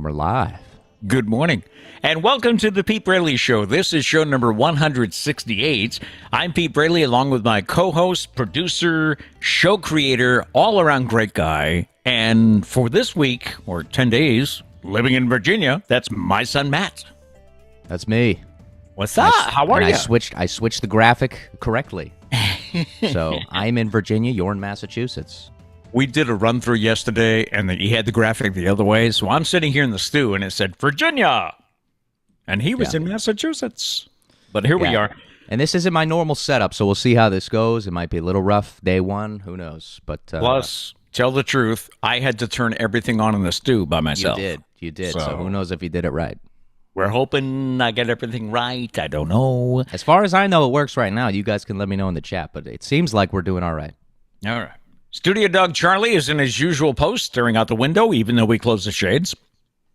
And we're live. Good morning, and welcome to the Pete Braley Show. This is show number 168. I'm Pete Braley, along with my co-host, producer, show creator, all-around great guy. And for this week, or 10 days, living in Virginia, that's my son, Matt. That's me. What's up? How are you? I switched the graphic correctly. So I'm in Virginia, you're in Massachusetts. We did a run-through yesterday, and then he had the graphic the other way. So I'm sitting here in the stew, and it said, Virginia! And he was in Massachusetts. But here we are. And this isn't my normal setup, so we'll see how this goes. It might be a little rough day one. Who knows? But plus, tell the truth, I had to turn everything on in the stew by myself. You did. So who knows if you did it right. We're hoping I get everything right. I don't know. As far as I know, it works right now. You guys can let me know in the chat, but it seems like we're doing all right. All right. Studio dog Charlie is in his usual post, staring out the window, even though we close the shades.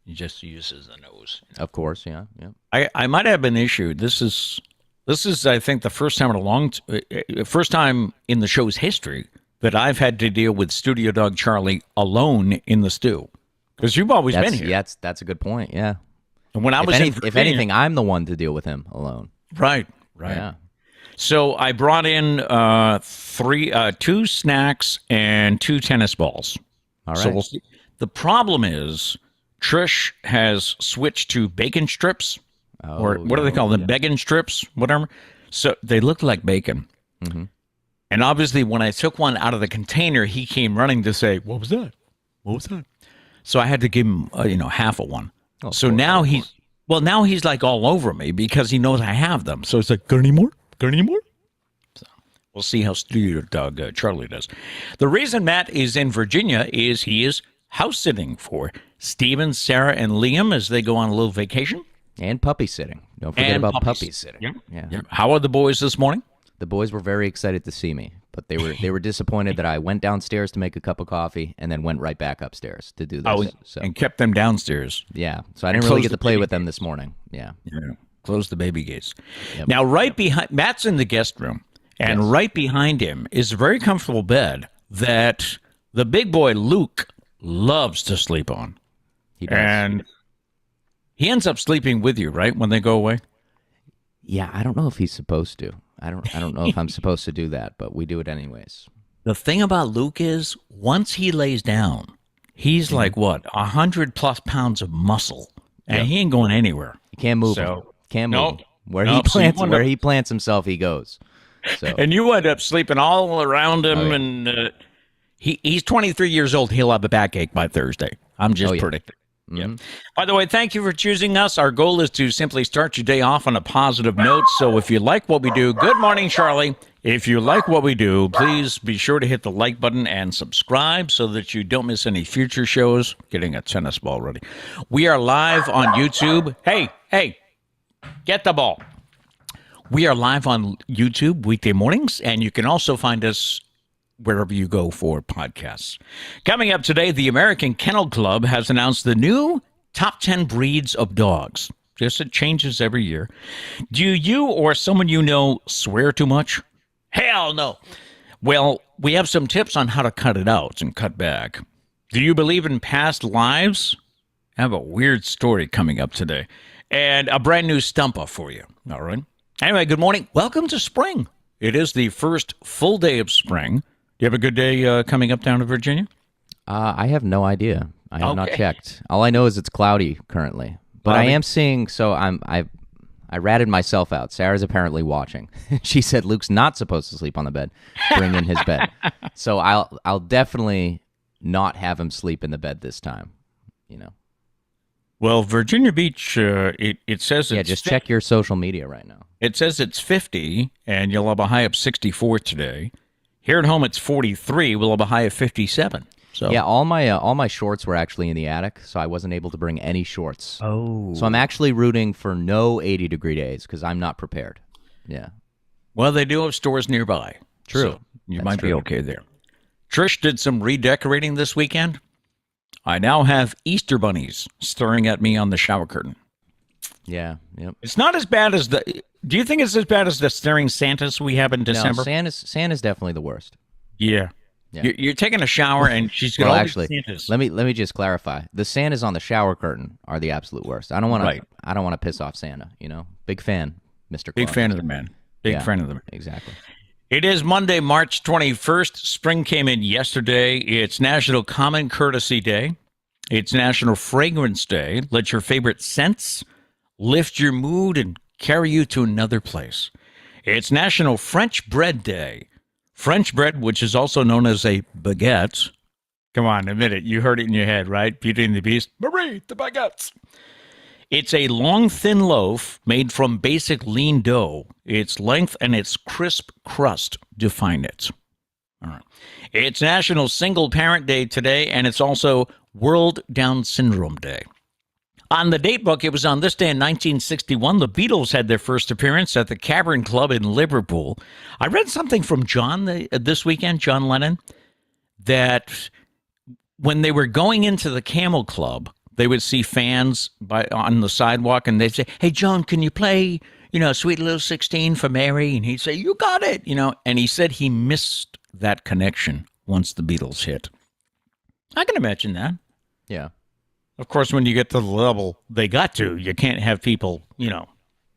He just uses the nose. Of course, yeah. I might have an issue. This is I think the first time in the show's history that I've had to deal with Studio dog Charlie alone in the stew, because you've always been here. Yeah, that's a good point. Yeah. And when if anything, I'm the one to deal with him alone. Right. Yeah. So I brought in two snacks and 2 tennis balls. All right. So we'll see. The problem is Trish has switched to bacon strips, or what do they call them? Bacon strips, whatever. So they look like bacon. Mm-hmm. And obviously, when I took one out of the container, he came running to say, "What was that? What was that?" So I had to give him, half of one. Oh, so now he's like all over me because he knows I have them. So it's like, got any more? Got any more? So we'll see how Studio Dog Charlie does. The reason Matt is in Virginia is he is house sitting for Steven, Sarah, and Liam as they go on a little vacation. And puppy sitting. Don't forget about puppy sitting. Yeah. How are the boys this morning? The boys were very excited to see me, but they were disappointed that I went downstairs to make a cup of coffee and then went right back upstairs to do this. And kept them downstairs. Yeah, so I didn't really get to play with them this morning. Yeah. Close the baby gates. Yep. Now, behind Matt's in the guest room, and right behind him is a very comfortable bed that the big boy Luke loves to sleep on. He does. And he ends up sleeping with you, right, when they go away? Yeah, I don't know if he's supposed to. I don't know if I'm supposed to do that, but we do it anyways. The thing about Luke is, once he lays down, he's like, 100+ pounds of muscle, and he ain't going anywhere. He can't move. Can't move. Where he plants himself, he goes. So. And you end up sleeping all around him, and he's 23 years old. He'll have a backache by Thursday. I'm just predicting. Mm-hmm. Yeah. By the way, thank you for choosing us. Our goal is to simply start your day off on a positive note. So if you like what we do, good morning, Charlie. If you like what we do, please be sure to hit the like button and subscribe so that you don't miss any future shows. Getting a tennis ball ready. We are live on YouTube. Hey, get the ball. We are live on YouTube weekday mornings, and you can also find us wherever you go for podcasts. Coming up today, the American Kennel Club has announced the new top 10 breeds of dogs. It changes every year. Do you or someone you know swear too much? Hell no. Well, we have some tips on how to cut it out and cut back. Do you believe in past lives? I have a weird story coming up today. And a brand new Stumpah for you. All right. Anyway, good morning. Welcome to spring. It is the first full day of spring. Do you have a good day coming up down to Virginia? I have no idea. I have not checked. All I know is it's cloudy currently. But I am seeing. So I ratted myself out. Sarah's apparently watching. She said Luke's not supposed to sleep on the bed. Bring in his bed. So I'll definitely not have him sleep in the bed this time. Well, Virginia Beach, it says it's... just check your social media right now. It says it's 50, and you'll have a high of 64 today. Here at home, it's 43. We'll have a high of 57. So yeah, all my shorts were actually in the attic, so I wasn't able to bring any shorts. Oh. So I'm actually rooting for no 80-degree days because I'm not prepared. Yeah. Well, they do have stores nearby. True. So you might be okay there. Trish did some redecorating this weekend. I now have Easter bunnies staring at me on the shower curtain. Yeah, yep. It's not as bad as the... Do you think it's as bad as the staring Santas we have in December? No, Santa's definitely the worst. Yeah. Yeah. You're taking a shower, and she's got all these Santas. Let me just clarify. The Santas on the shower curtain are the absolute worst. I don't want to piss off Santa. Big fan, Mr. Claus. Big fan of the man. Big fan of the man. Exactly. It is Monday, March 21st. Spring came in yesterday. It's National Common Courtesy Day. It's National Fragrance Day. Let your favorite scents lift your mood and carry you to another place. It's National French Bread Day. French bread, which is also known as a baguette. Come on, admit it. You heard it in your head, right? Beauty and the Beast. Marie, the baguettes. It's a long, thin loaf made from basic lean dough. Its length and its crisp crust define it. All right. It's National Single Parent Day today, and it's also World Down Syndrome Day. On the Datebook, it was on this day in 1961, the Beatles had their first appearance at the Cavern Club in Liverpool. I read something from John this weekend, John Lennon, that when they were going into the Camel Club, they would see fans on the sidewalk, and they'd say, "Hey, John, can you play, Sweet Little 16 for Mary?" And he'd say, "You got it," And he said he missed that connection once the Beatles hit. I can imagine that. Yeah. Of course, when you get to the level they got to, you can't have people,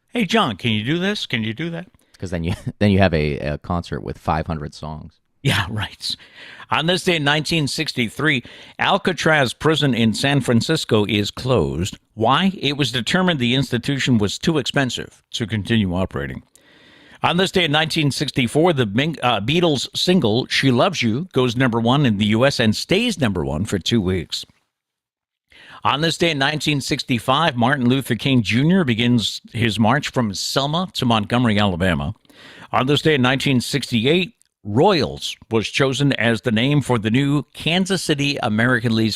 "Hey, John, can you do this? Can you do that?" Because then you have a concert with 500 songs. Yeah, right. On this day in 1963, Alcatraz prison in San Francisco is closed. Why? It was determined the institution was too expensive to continue operating. On this day in 1964, the Beatles single "She Loves You" goes #1 in the U.S. and stays #1 for 2 weeks. On this day in 1965, Martin Luther King Jr. begins his march from Selma to Montgomery, Alabama. On this day in 1968, Royals was chosen as the name for the new Kansas City American League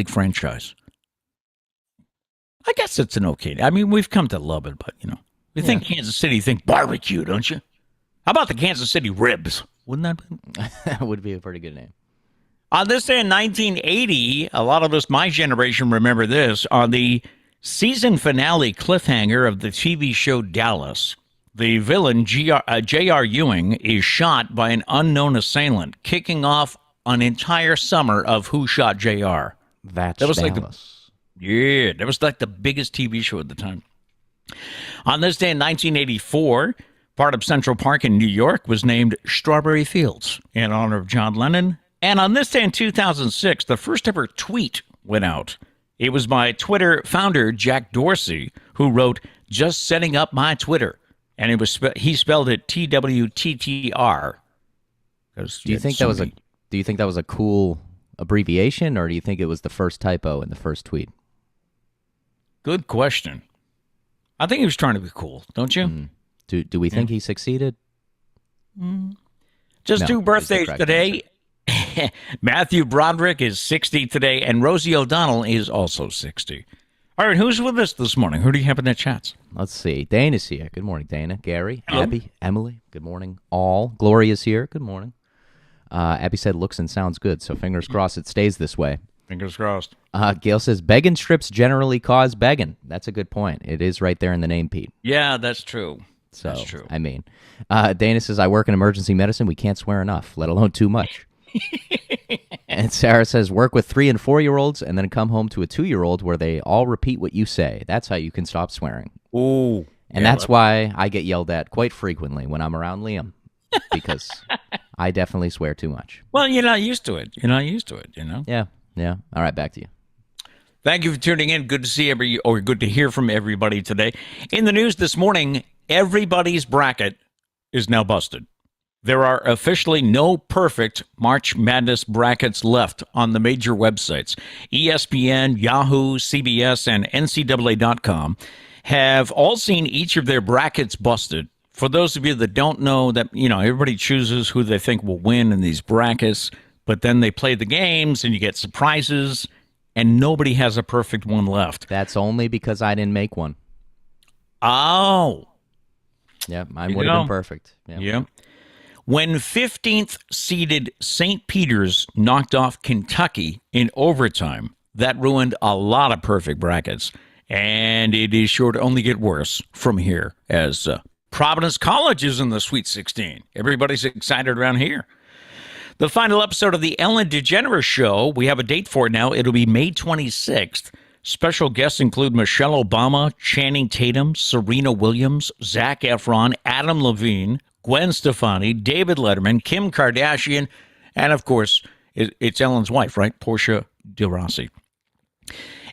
franchise. I guess it's an okay. I mean, we've come to love it, but, you think Kansas City, you think barbecue, don't you? How about the Kansas City Ribs? Wouldn't that be? That would be a pretty good name. On this day in 1980, a lot of us, my generation, remember this. On the season finale cliffhanger of the TV show Dallas, the villain, J.R. Ewing, is shot by an unknown assailant, kicking off an entire summer of Who Shot J.R. That was Dallas. That was like the biggest TV show at the time. On this day in 1984, part of Central Park in New York was named Strawberry Fields in honor of John Lennon. And on this day in 2006, the first ever tweet went out. It was by Twitter founder Jack Dorsey, who wrote, "Just setting up my Twitter." And he spelled it TWTTR. Do you think that was a cool abbreviation, or do you think it was the first typo in the first tweet? Good question. I think he was trying to be cool, don't you? Do we think he succeeded? Just 2 birthdays today. Answer. Matthew Broderick is 60 today, and Rosie O'Donnell is also 60. All right, who's with us this morning? Who do you have in the chats? Let's see. Dana's here. Good morning, Dana. Gary, Hello. Abby, Emily. Good morning, all. Gloria's here. Good morning. Abby said looks and sounds good, so fingers crossed it stays this way. Fingers crossed. Gail says begging strips generally cause begging. That's a good point. It is right there in the name, Pete. Yeah, that's true. So, that's true. I mean, Dana says I work in emergency medicine. We can't swear enough, let alone too much. And Sarah says work with 3- and 4-year-olds and then come home to a 2-year-old where they all repeat what you say. That's how you can stop swearing. Ooh. And that's why I get yelled at quite frequently when I'm around Liam, because I definitely swear too much. Well, you're not used to it. Yeah. All right, back to you. Thank you for tuning in. Good to see good to hear from everybody today. In the news this morning, everybody's bracket is now busted. There are officially no perfect March Madness brackets left on the major websites. ESPN, Yahoo, CBS, and NCAA.com have all seen each of their brackets busted. For those of you that don't know, that everybody chooses who they think will win in these brackets, but then they play the games and you get surprises, and nobody has a perfect one left. That's only because I didn't make one. Oh. Yeah, mine would have been perfect. Yeah. When 15th seeded St. Peter's knocked off Kentucky in overtime, that ruined a lot of perfect brackets. And it is sure to only get worse from here as Providence College is in the Sweet 16. Everybody's excited around here. The final episode of the Ellen DeGeneres Show, we have a date for it now. It'll be May 26th. Special guests include Michelle Obama, Channing Tatum, Serena Williams, Zac Efron, Adam Levine, Gwen Stefani, David Letterman, Kim Kardashian, and of course, it's Ellen's wife, right? Portia de Rossi.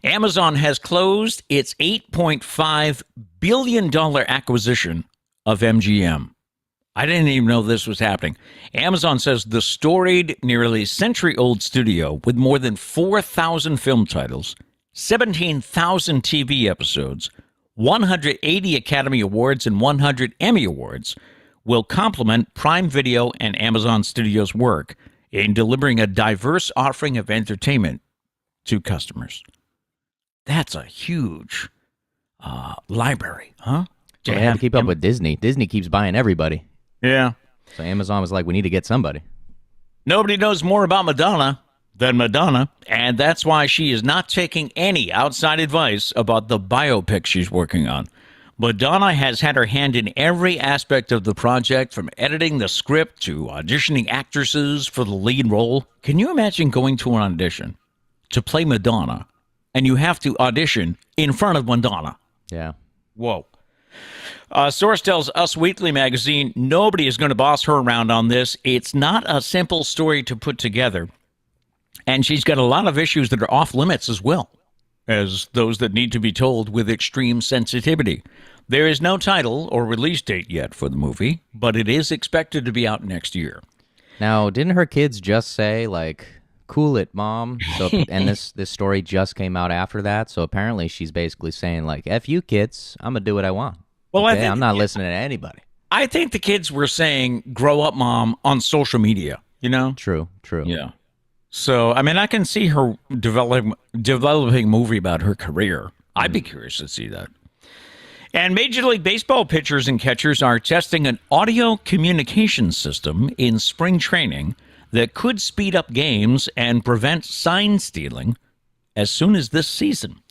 Amazon has closed its $8.5 billion acquisition of MGM. I didn't even know this was happening. Amazon says the storied, nearly century-old studio with more than 4,000 film titles, 17,000 TV episodes, 180 Academy Awards, and 100 Emmy Awards will complement Prime Video and Amazon Studios' work in delivering a diverse offering of entertainment to customers. That's a huge library, huh? They had to keep up with Disney. Disney keeps buying everybody. Yeah. So Amazon was like, we need to get somebody. Nobody knows more about Madonna than Madonna, and that's why she is not taking any outside advice about the biopic she's working on. Madonna has had her hand in every aspect of the project, from editing the script to auditioning actresses for the lead role. Can you imagine going to an audition to play Madonna, and you have to audition in front of Madonna? Yeah. Whoa. Source tells Us Weekly magazine nobody is going to boss her around on this. It's not a simple story to put together. And she's got a lot of issues that are off limits as well as those that need to be told with extreme sensitivity. There is no title or release date yet for the movie, but it is expected to be out next year. Now, didn't her kids just say, like, cool it, Mom? So, and this story just came out after that. So apparently she's basically saying, like, F you kids, I'm going to do what I want. Well, okay? I'm not listening to anybody. I think the kids were saying, grow up, Mom, on social media, you know? True. Yeah. So, I mean, I can see her developing a movie about her career. I'd be curious to see that. And Major League Baseball pitchers and catchers are testing an audio communication system in spring training that could speed up games and prevent sign stealing as soon as this season.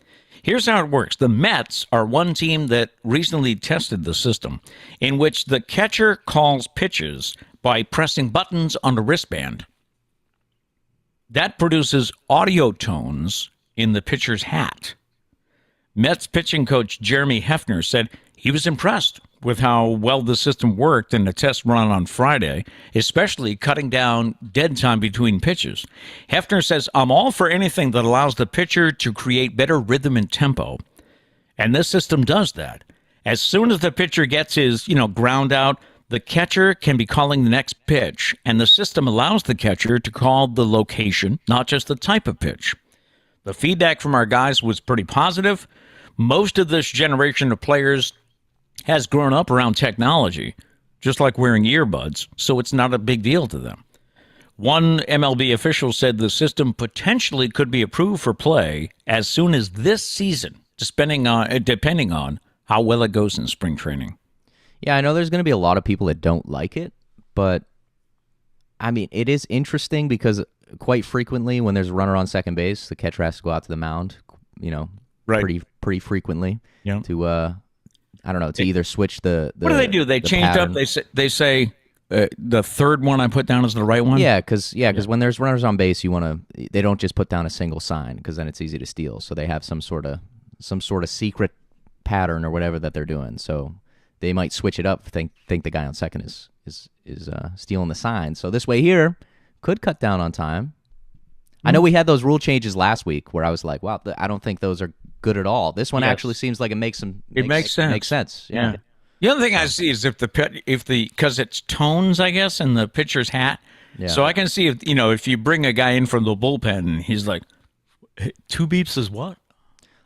Here's how it works. The Mets are one team that recently tested the system, in which the catcher calls pitches by pressing buttons on the wristband. That produces audio tones in the pitcher's hat. Mets pitching coach Jeremy Hefner said he was impressed with how well the system worked in a test run on Friday, especially cutting down dead time between pitches. Hefner says, I'm all for anything that allows the pitcher to create better rhythm and tempo. And this system does that. As soon as the pitcher gets his, ground out, the catcher can be calling the next pitch, and the system allows the catcher to call the location, not just the type of pitch. The feedback from our guys was pretty positive. Most of this generation of players has grown up around technology, just like wearing earbuds, so it's not a big deal to them. One MLB official said the system potentially could be approved for play as soon as this season, depending on how well it goes in spring training. Yeah, I know there's going to be a lot of people that don't like it, but I mean, it is interesting because quite frequently when there's a runner on second base, the catcher has to go out to the mound, right. pretty frequently to I don't know, to either switch the what do they do? They change pattern. Up. They say the third one I put down is the right one. Yeah, because when there's runners on base, they don't just put down a single sign because then it's easy to steal. So they have some sort of secret pattern or whatever that they're doing. So they might switch it up. Think the guy on second is stealing the sign. So this way here could cut down on time. I know we had those rule changes last week where I was like, wow, I don't think those are good at all. This one actually seems like it makes sense. Makes sense. Yeah. The other thing I see is because it's tones, I guess, in the pitcher's hat. Yeah. So I can see if you bring a guy in from the bullpen and he's like, hey, 2 beeps is what?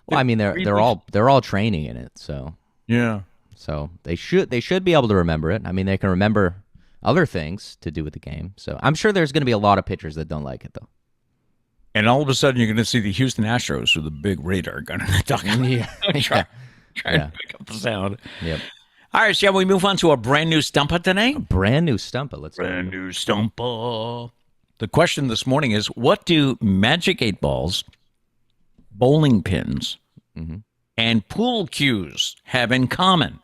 Well, I mean they're all training in it, so yeah. So they should be able to remember it. I mean they can remember other things to do with the game. So I'm sure there's going to be a lot of pitchers that don't like it though. And all of a sudden, you're going to see the Houston Astros with a big radar gun in the dugout. Trying to pick up the sound. Yep. All right, shall we move on to a brand new Stumpah today? A brand new Stumpah. Let's brand new Stumpah. The question this morning is, what do Magic 8 balls, bowling pins, and pool cues have in common?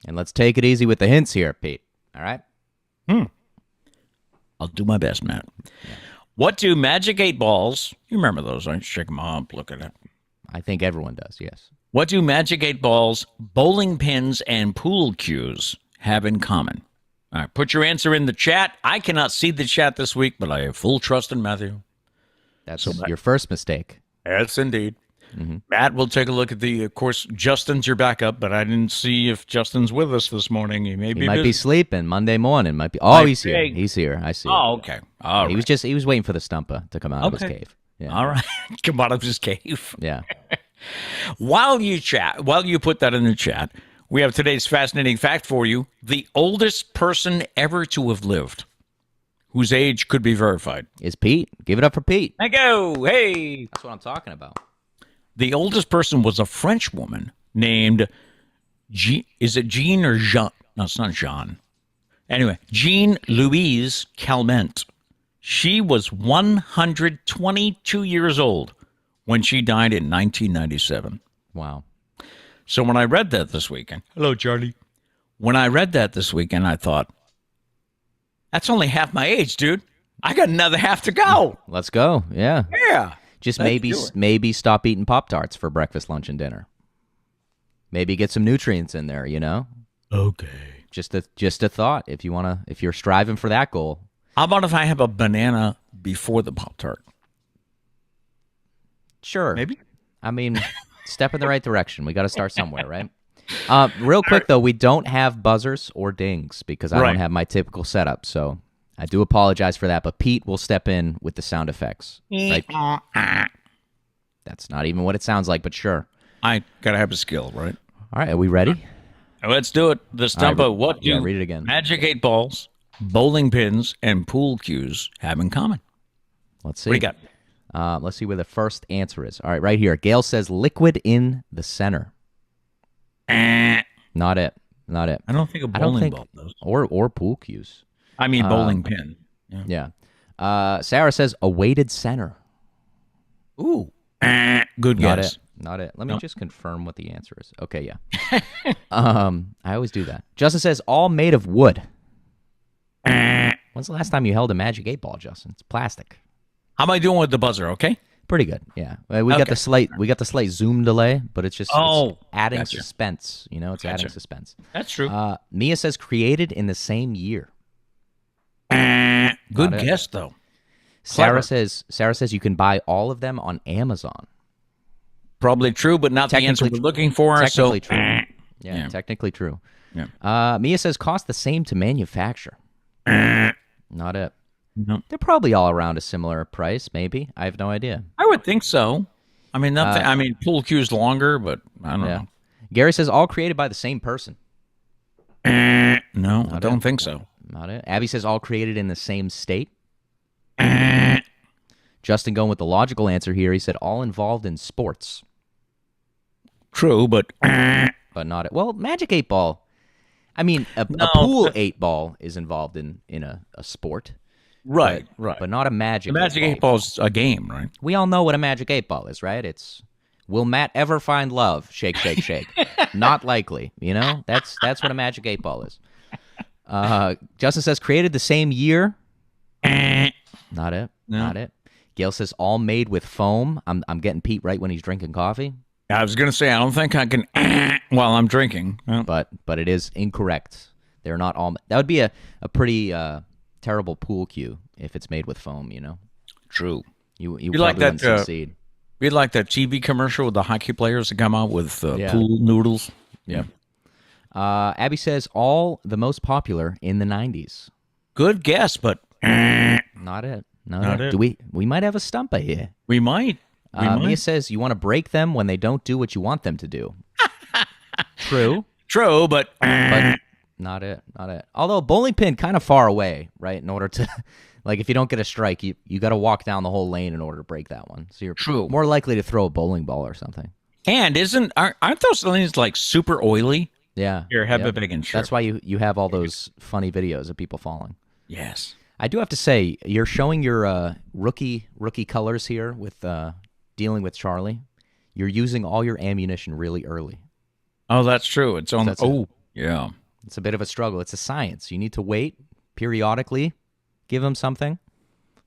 And let's take it easy with the hints here, Pete. All right? I'll do my best, Matt. Yeah. What do Magic 8 balls, you remember those, right? Shake them up, look at it. I think everyone does, yes. What do Magic 8 balls, bowling pins, and pool cues have in common? All right, put your answer in the chat. I cannot see the chat this week, but I have full trust in Matthew. That's your first mistake. Yes, indeed. Mm-hmm. Matt, we'll take a look at of course, Justin's your backup, but I didn't see if Justin's with us this morning. He might be sleeping Monday morning. He's here. He's here. I see. Oh, okay. All right. He was waiting for the Stumpah to come out of his cave. Yeah. All right. Come out of his cave. Yeah. While you put that in the chat, we have today's fascinating fact for you. The oldest person ever to have lived, whose age could be verified, is Pete. Give it up for Pete. Thank you. Hey. That's what I'm talking about. The oldest person was a French woman named is it Jean or Jean? No, it's not Jean. Anyway, Jean Louise Calment. She was 122 years old when she died in 1997. Wow. So when I read that this weekend, hello, Charlie. When I read that this weekend, I thought, that's only half my age, dude. I got another half to go. Let's go. Yeah. Yeah. Just maybe stop eating Pop-Tarts for breakfast, lunch, and dinner. Maybe get some nutrients in there, you know? Okay. Just a thought if you're striving for that goal. How about if I have a banana before the Pop-Tart? Sure. Maybe. I mean, step in the right direction. We got to start somewhere, right? Real quick, though, we don't have buzzers or dings because I don't have my typical setup, so I do apologize for that, but Pete will step in with the sound effects. Right? That's not even what it sounds like, but sure. I got to have a skill, right? All right, are we ready? Let's do it. The Stumpah, what do read it again. Magic 8 balls, bowling pins, and pool cues have in common? Let's see. What do you got? Let's see where the first answer is. All right, right here. Gail says liquid in the center. Not it. I don't think a bowling ball does. Or pool cues. I mean bowling pin. Yeah. Sarah says a weighted center. Ooh. Good guess. Not it. Let me just confirm what the answer is. Okay, yeah. I always do that. Justin says all made of wood. When's the last time you held a Magic 8 ball, Justin? It's plastic. How am I doing with the buzzer? Okay. Pretty good. Yeah. We got the slight zoom delay, but it's just it's adding suspense. You know, it's adding suspense. That's true. Mia says created in the same year. Good guess, though. Sarah says you can buy all of them on Amazon. Probably true, but not the answer we're looking for. Technically true. Yeah, technically true. Yeah. Mia says cost the same to manufacture. Not it. No. They're probably all around a similar price, maybe. I have no idea. I would think so. I mean, pool cue's longer, but I don't know. Gary says all created by the same person. No, I don't think so. Not it. Abby says all created in the same state. Justin going with the logical answer here. He said all involved in sports. True, but not it. Well, Magic 8 ball. I mean, a pool 8 ball is involved in a sport. Right. But not a Magic 8 ball. Magic 8 ball's a game, right? We all know what a Magic 8 ball is, right? It's will Matt ever find love? Shake, shake, shake. Not likely. You know, that's what a Magic 8 ball is. Justin says created the same year. Not it. No. Not it. Gail says all made with foam. I'm getting Pete right when he's drinking coffee. I was going to say I don't think I can while I'm drinking. But it is incorrect. They're not all. That would be a pretty terrible pool cue if it's made with foam. You know. True. You like that? Wouldn't succeed. You'd like that TV commercial with the hockey players that come out with pool noodles. Yeah. Abby says all the most popular in the 90s. Good guess, but not it. Not it. We might have a Stumpah here. We might. Mia says you want to break them when they don't do what you want them to do. True, but not it. Although bowling pin kind of far away, right? In order to, like, if you don't get a strike, you got to walk down the whole lane in order to break that one. So you're more likely to throw a bowling ball or something. And aren't those lanes like super oily? Yeah. Here, have a big insurance. That's why you have all those funny videos of people falling. Yes. I do have to say, you're showing your rookie colors here with dealing with Charlie. You're using all your ammunition really early. Oh, that's true. It's on. Yeah. It's a bit of a struggle. It's a science. You need to wait periodically, give him something.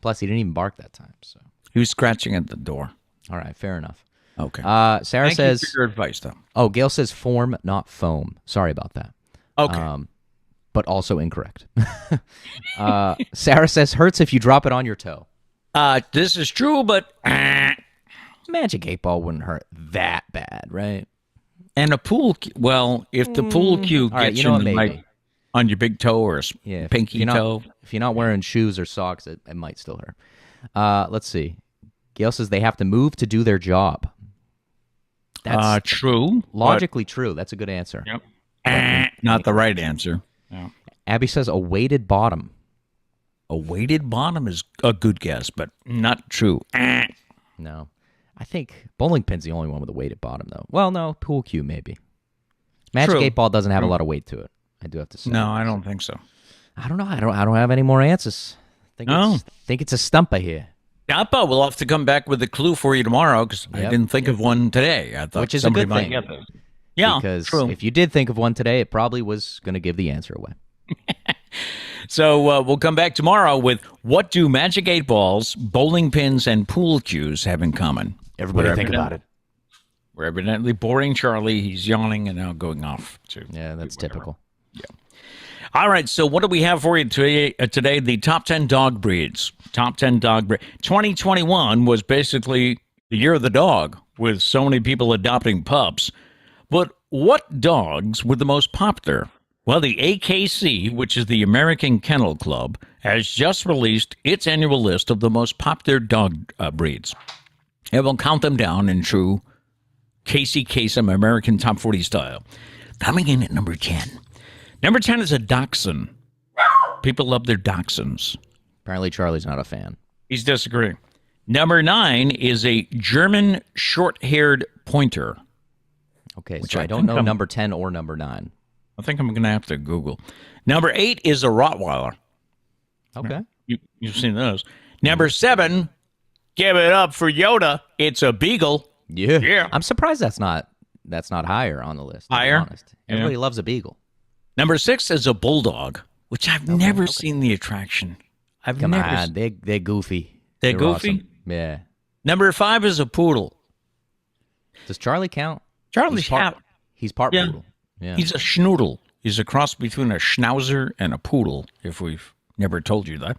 Plus, he didn't even bark that time. So he was scratching at the door. All right, fair enough. Okay. Sarah says, Thank you for your advice, though. Oh, Gail says form, not foam. Sorry about that. Okay. But also incorrect. Sarah says, hurts if you drop it on your toe. This is true, but Magic 8-Ball wouldn't hurt that bad, right? And a pool cue, well, if the pool cue gets on your big toe or pinky toe. If you're not wearing shoes or socks, it might still hurt. Let's see. Gail says they have to move to do their job. That's true. Logically true. That's a good answer. Yep. Not the right answer. Yeah. Abby says a weighted bottom. A weighted bottom is a good guess, but not true. No. I think bowling pin's the only one with a weighted bottom, though. Well, no, pool cue maybe. Magic 8-Ball doesn't have a lot of weight to it. I do have to say. No, I don't think so. I don't know. I don't have any more answers. I think it's a Stumpah here. Stumpah, we'll have to come back with a clue for you tomorrow because I didn't think of one today. I thought which is a good thing. Get those. Yeah, because true. If you did think of one today, it probably was going to give the answer away. So we'll come back tomorrow with what do Magic 8-Balls, bowling pins, and pool cues have in common? Everybody think about it. We're evidently boring Charlie. He's yawning and now going off. Yeah, that's typical. Yeah. All right, so what do we have for you today? The top 10 dog breeds. Top 10 dog breeds. 2021 was basically the year of the dog, with so many people adopting pups. But what dogs were the most popular? Well, the AKC, which is the American Kennel Club, has just released its annual list of the most popular dog breeds. It will count them down in true Casey Kasem American Top 40 style. Coming in at number 10. Number 10 is a dachshund. People love their dachshunds. Apparently, Charlie's not a fan. He's disagreeing. Number 9 is a German short-haired pointer. Okay, so I don't know number 10 or number 9. I think I'm going to have to Google. Number 8 is a Rottweiler. Okay. You've seen those. Number 7, give it up for Yoda. It's a beagle. Yeah. I'm surprised that's not higher on the list. Higher? To be honest. Everybody loves a beagle. Number 6 is a bulldog, which I've never seen the attraction. Come on, they're goofy. They're goofy? Awesome. Yeah. Number 5 is a poodle. Does Charlie count? Charlie's he's part poodle. Yeah. He's a schnoodle. He's a cross between a schnauzer and a poodle, if we've never told you that.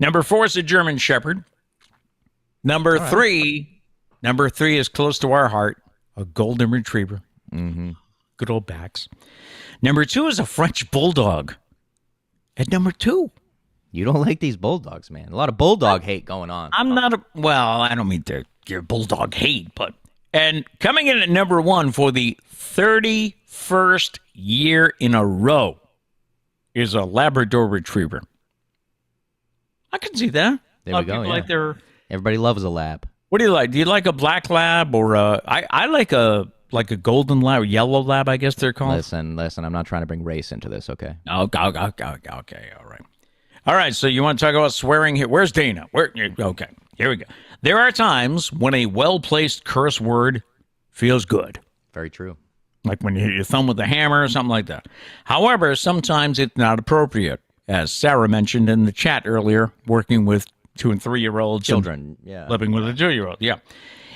Number 4 is a German shepherd. Number 3 is close to our heart, a golden retriever. Mm-hmm. Good old backs. Number 2 is a French bulldog. At number 2. You don't like these bulldogs, man. A lot of bulldog hate going on. I don't mean your bulldog hate, but. And coming in at number 1 for the 31st year in a row is a Labrador retriever. I can see that. There we go. Yeah. Everybody loves a lab. What do you like? Do you like a black lab or I like a golden lab, or yellow lab, I guess they're called? Listen, I'm not trying to bring race into this, okay? Okay, all right. All right, so you want to talk about swearing here? Where's Dana? Okay, here we go. There are times when a well-placed curse word feels good. Very true. Like when you hit your thumb with a hammer or something like that. However, sometimes it's not appropriate, as Sarah mentioned in the chat earlier, working with 2- and 3-year-olds. Children, living with a 2-year-old, yeah.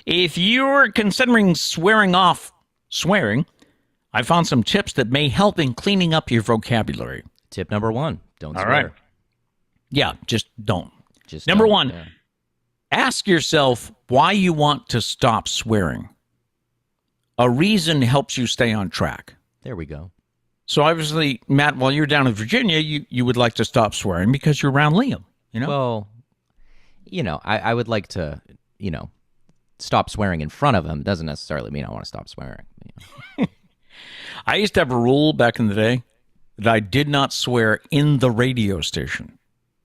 If you're considering swearing off swearing, I found some tips that may help in cleaning up your vocabulary. Tip number 1, don't swear. All right. Yeah, just don't. Number 1, ask yourself why you want to stop swearing. A reason helps you stay on track. There we go. So obviously, Matt, while you're down in Virginia, you would like to stop swearing because you're around Liam, you know? Well, I would like to, stop swearing in front of him. Doesn't necessarily mean I want to stop swearing. I used to have a rule back in the day that I did not swear in the radio station.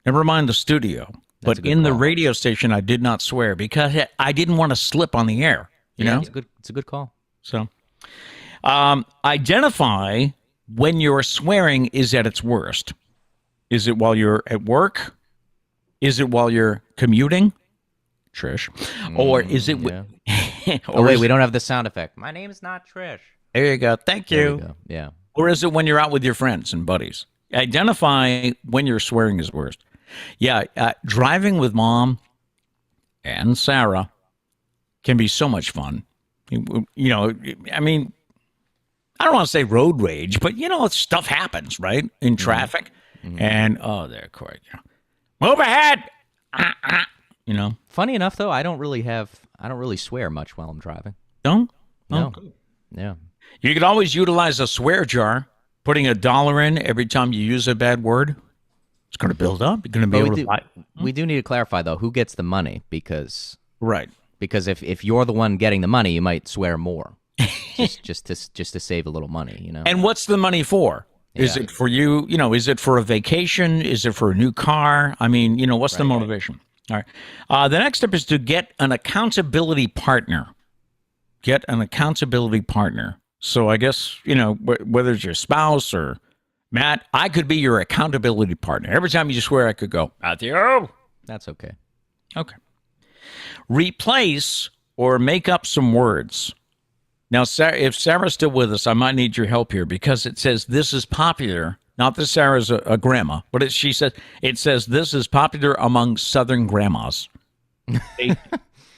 Never mind the studio. But in the radio station, I did not swear because I didn't want to slip on the air. You know? It's a good call. So, identify when your swearing is at its worst. Is it while you're at work? Is it while you're commuting? Trish. Or is it... wait, we don't have the sound effect. My name is not Trish. There you go. Thank you. There we go. Yeah. Or is it when you're out with your friends and buddies? Identify when your swearing is worst. Yeah, driving with Mom and Sarah can be so much fun. You know, I mean, I don't want to say road rage, but, you know, stuff happens, right, in traffic. And, oh, there, Corey. Move ahead! You know? Funny enough, though, I don't really swear much while I'm driving. Don't? No. Oh. Yeah. You could always utilize a swear jar, putting $1 in every time you use a bad word. It's going to build up. You're going to be able to buy. We do need to clarify, though, who gets the money, because Right. Because if you're the one getting the money, you might swear more, just to save a little money, you know. And what's the money for? Is it for you? You know, is it for a vacation? Is it for a new car? I mean, you know, what's the motivation? All right. The next step is to get an accountability partner. Get an accountability partner. So I guess, you know, whether it's your spouse or Matt, I could be your accountability partner. Every time you swear, I could go, Matthew. That's okay. Okay. Replace or make up some words. Now, Sarah, if Sarah's still with us, I might need your help here because it says this is popular. Not that Sarah's a grandma, but it says this is popular among Southern grandmas.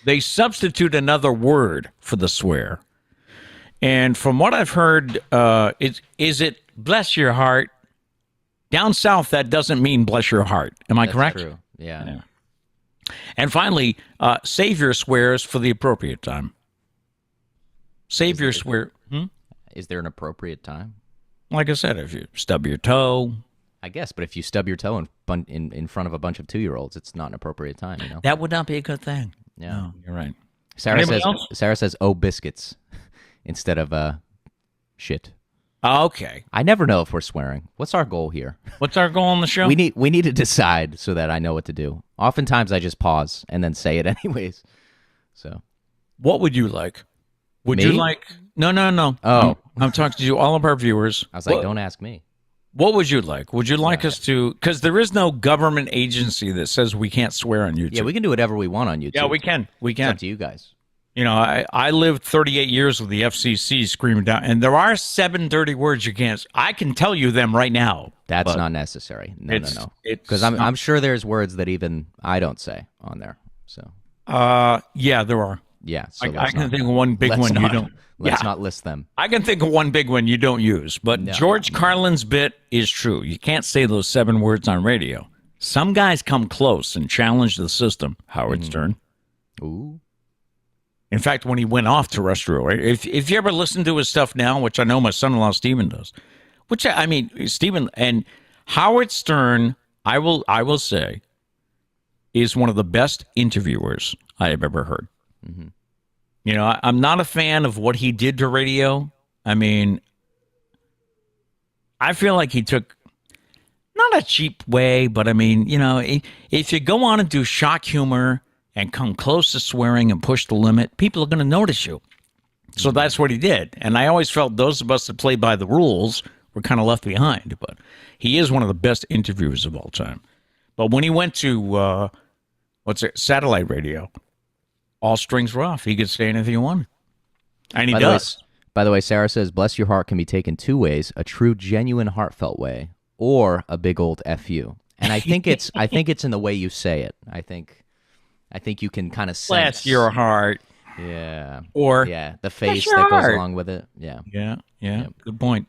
They substitute another word for the swear. And from what I've heard, is it bless your heart? Down south, that doesn't mean bless your heart. Am I correct? True. Yeah. And finally, save your swears for the appropriate time. Save your swear. Is there an appropriate time? Like I said, if you stub your toe. I guess, but if you stub your toe in front of a bunch of 2-year-olds, it's not an appropriate time, you know? That would not be a good thing. Yeah. No, you're right. Sarah says, oh, biscuits, instead of shit. Okay. I never know if we're swearing. What's our goal here? What's our goal on the show? We need to decide so that I know what to do. Oftentimes I just pause and then say it anyways. So, what would you like? Would Me? you like? No. Oh. I'm talking to you, all of our viewers. I was like, don't ask me. What would you like? Would you like us to? Because there is no government agency that says we can't swear on YouTube. Yeah, we can do whatever we want on YouTube. Yeah, we can. We can. It's up to you guys. You know, I lived 38 years with the FCC screaming down, and there are 7 dirty words you can't. I can tell you them right now. That's not necessary. No. Because I'm sure there's words that even I don't say on there. So. Yeah, there are. Yeah. So I can think of one big one you don't. Let's not list them. I can think of one big one you don't use, but George Carlin's bit is true. You can't say those 7 words on radio. Some guys come close and challenge the system. Howard Stern. Ooh. In fact, when he went off terrestrial, right? If you ever listen to his stuff now, which I know my son-in-law Stephen does, which I mean, Stephen and Howard Stern, I will say, is one of the best interviewers I have ever heard. Mm-hmm. You know, I'm not a fan of what he did to radio. I mean, I feel like he took not a cheap way, but I mean, you know, if you go on and do shock humor and come close to swearing and push the limit, people are going to notice you. So that's what he did. And I always felt those of us that play by the rules were kind of left behind. But he is one of the best interviewers of all time. But when he went to, satellite radio, all strings were off. He could say anything he wanted. And he does. By the way, Sarah says, bless your heart can be taken 2 ways, a true, genuine, heartfelt way, or a big old F you. And I think it's in the way you say it. I think you can kind of sense. Bless your heart. Yeah. Or the face that goes along with it. Yeah. Yeah. Good point.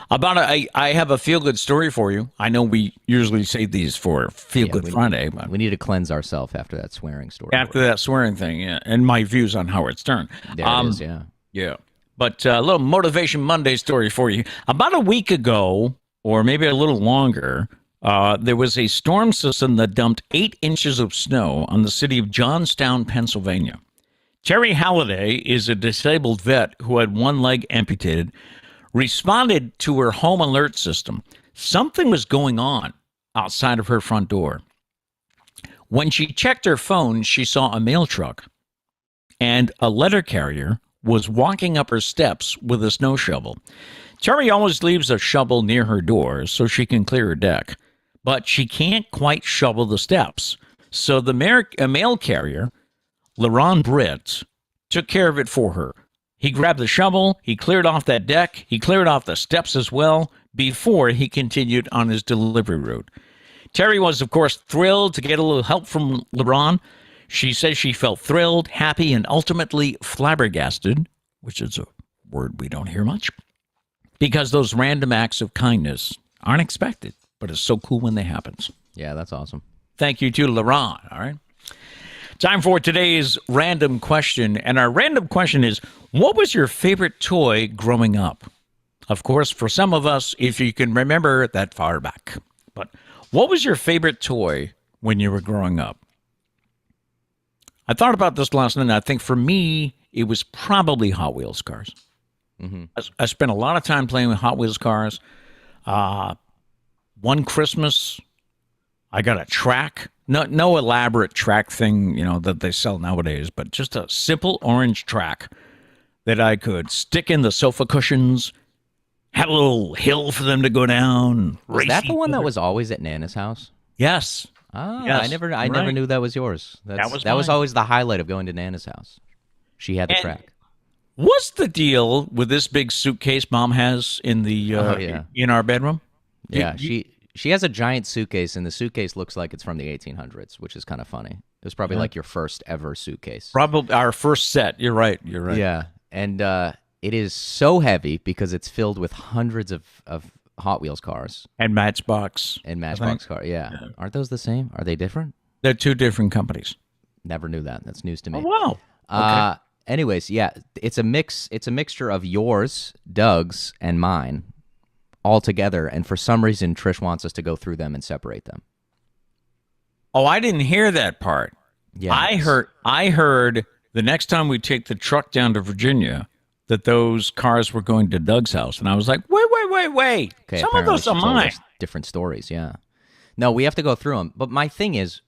I have a feel-good story for you. I know we usually say these for Feel-Good Friday. But we need to cleanse ourselves after that swearing story. After that swearing thing, yeah. And my views on Howard Stern. There it is, yeah. Yeah. But a little Motivation Monday story for you. About a week ago, or maybe a little longer, there was a storm system that dumped 8 inches of snow on the city of Johnstown, Pennsylvania. Terry Halliday is a disabled vet who had one leg amputated, responded to her home alert system. Something was going on outside of her front door. When she checked her phone, she saw a mail truck, and a letter carrier was walking up her steps with a snow shovel. Terry always leaves a shovel near her door so she can clear her deck, but she can't quite shovel the steps. So the mail carrier, LaRon Britt, took care of it for her. He grabbed the shovel, he cleared off that deck, he cleared off the steps as well before he continued on his delivery route. Terry was, of course, thrilled to get a little help from LeBron. She says she felt thrilled, happy, and ultimately flabbergasted, which is a word we don't hear much, because those random acts of kindness aren't expected, but it's so cool when they happen. Yeah, that's awesome. Thank you to LeBron. All right. Time for today's random question. And our random question is, what was your favorite toy growing up? Of course, for some of us, if you can remember that far back. But what was your favorite toy when you were growing up? I thought about this last night, and I think for me, it was probably Hot Wheels cars. Mm-hmm. I spent a lot of time playing with Hot Wheels cars. One Christmas, I got a track. No elaborate track thing, that they sell nowadays, but just a simple orange track that I could stick in the sofa cushions, had a little hill for them to go down. Was that the one that was always at Nana's house? Yes. Oh, yes. I never knew that was yours. That was always the highlight of going to Nana's house. She had the track. What's the deal with this big suitcase Mom has in the in our bedroom? Yeah, she has a giant suitcase, and the suitcase looks like it's from the 1800s, which is kind of funny. It was probably like your first ever suitcase. Probably our first set. You're right. Yeah, and it is so heavy because it's filled with hundreds of Hot Wheels cars. And Matchbox. Cars, yeah. Aren't those the same? Are they different? They're two different companies. Never knew that. That's news to me. Oh, wow. Okay. Anyways, yeah, it's a mixture of yours, Doug's, and mine all together, and for some reason Trish wants us to go through them and separate them. Oh, I didn't hear that part. Yeah. I heard the next time we take the truck down to Virginia that those cars were going to Doug's house, and I was like, wait. Okay, some of those are mine. Different stories, yeah. No, we have to go through them. But my thing is,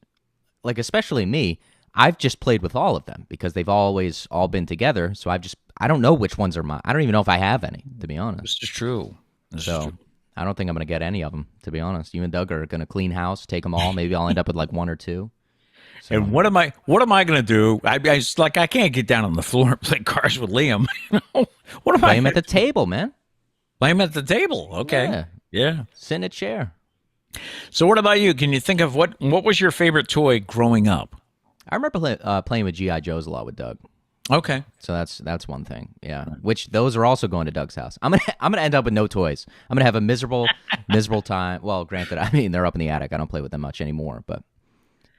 like, especially me, I've just played with all of them because they've always all been together. So I don't know which ones are mine. I don't even know if I have any, to be honest. This is true. I don't think I'm going to get any of them, to be honest. You and Doug are going to clean house, take them all. Maybe I'll end up with like one or two. So. And what am I going to do? I can't get down on the floor and play cards with Liam. What am Play him at the table, man. Play him at the table. Okay. Yeah. Sit in a chair. So what about you? Can you think of what was your favorite toy growing up? I remember playing with G.I. Joes a lot with Doug. Okay. So that's one thing. Yeah. Which those are also going to Doug's house. I'm gonna end up with no toys. I'm gonna have a miserable time. Well, granted, I mean they're up in the attic. I don't play with them much anymore, but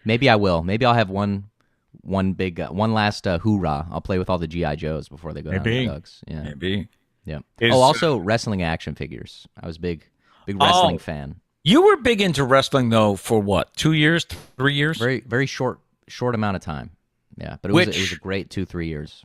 maybe I will. Maybe I'll have one last hoorah. I'll play with all the G.I. Joes before they go down to Doug's. Yeah. Maybe. Yeah. Also wrestling action figures. I was big wrestling fan. You were big into wrestling though for what? 2 years, 3 years? Very very short amount of time. Yeah, but it was a great 2-3 years.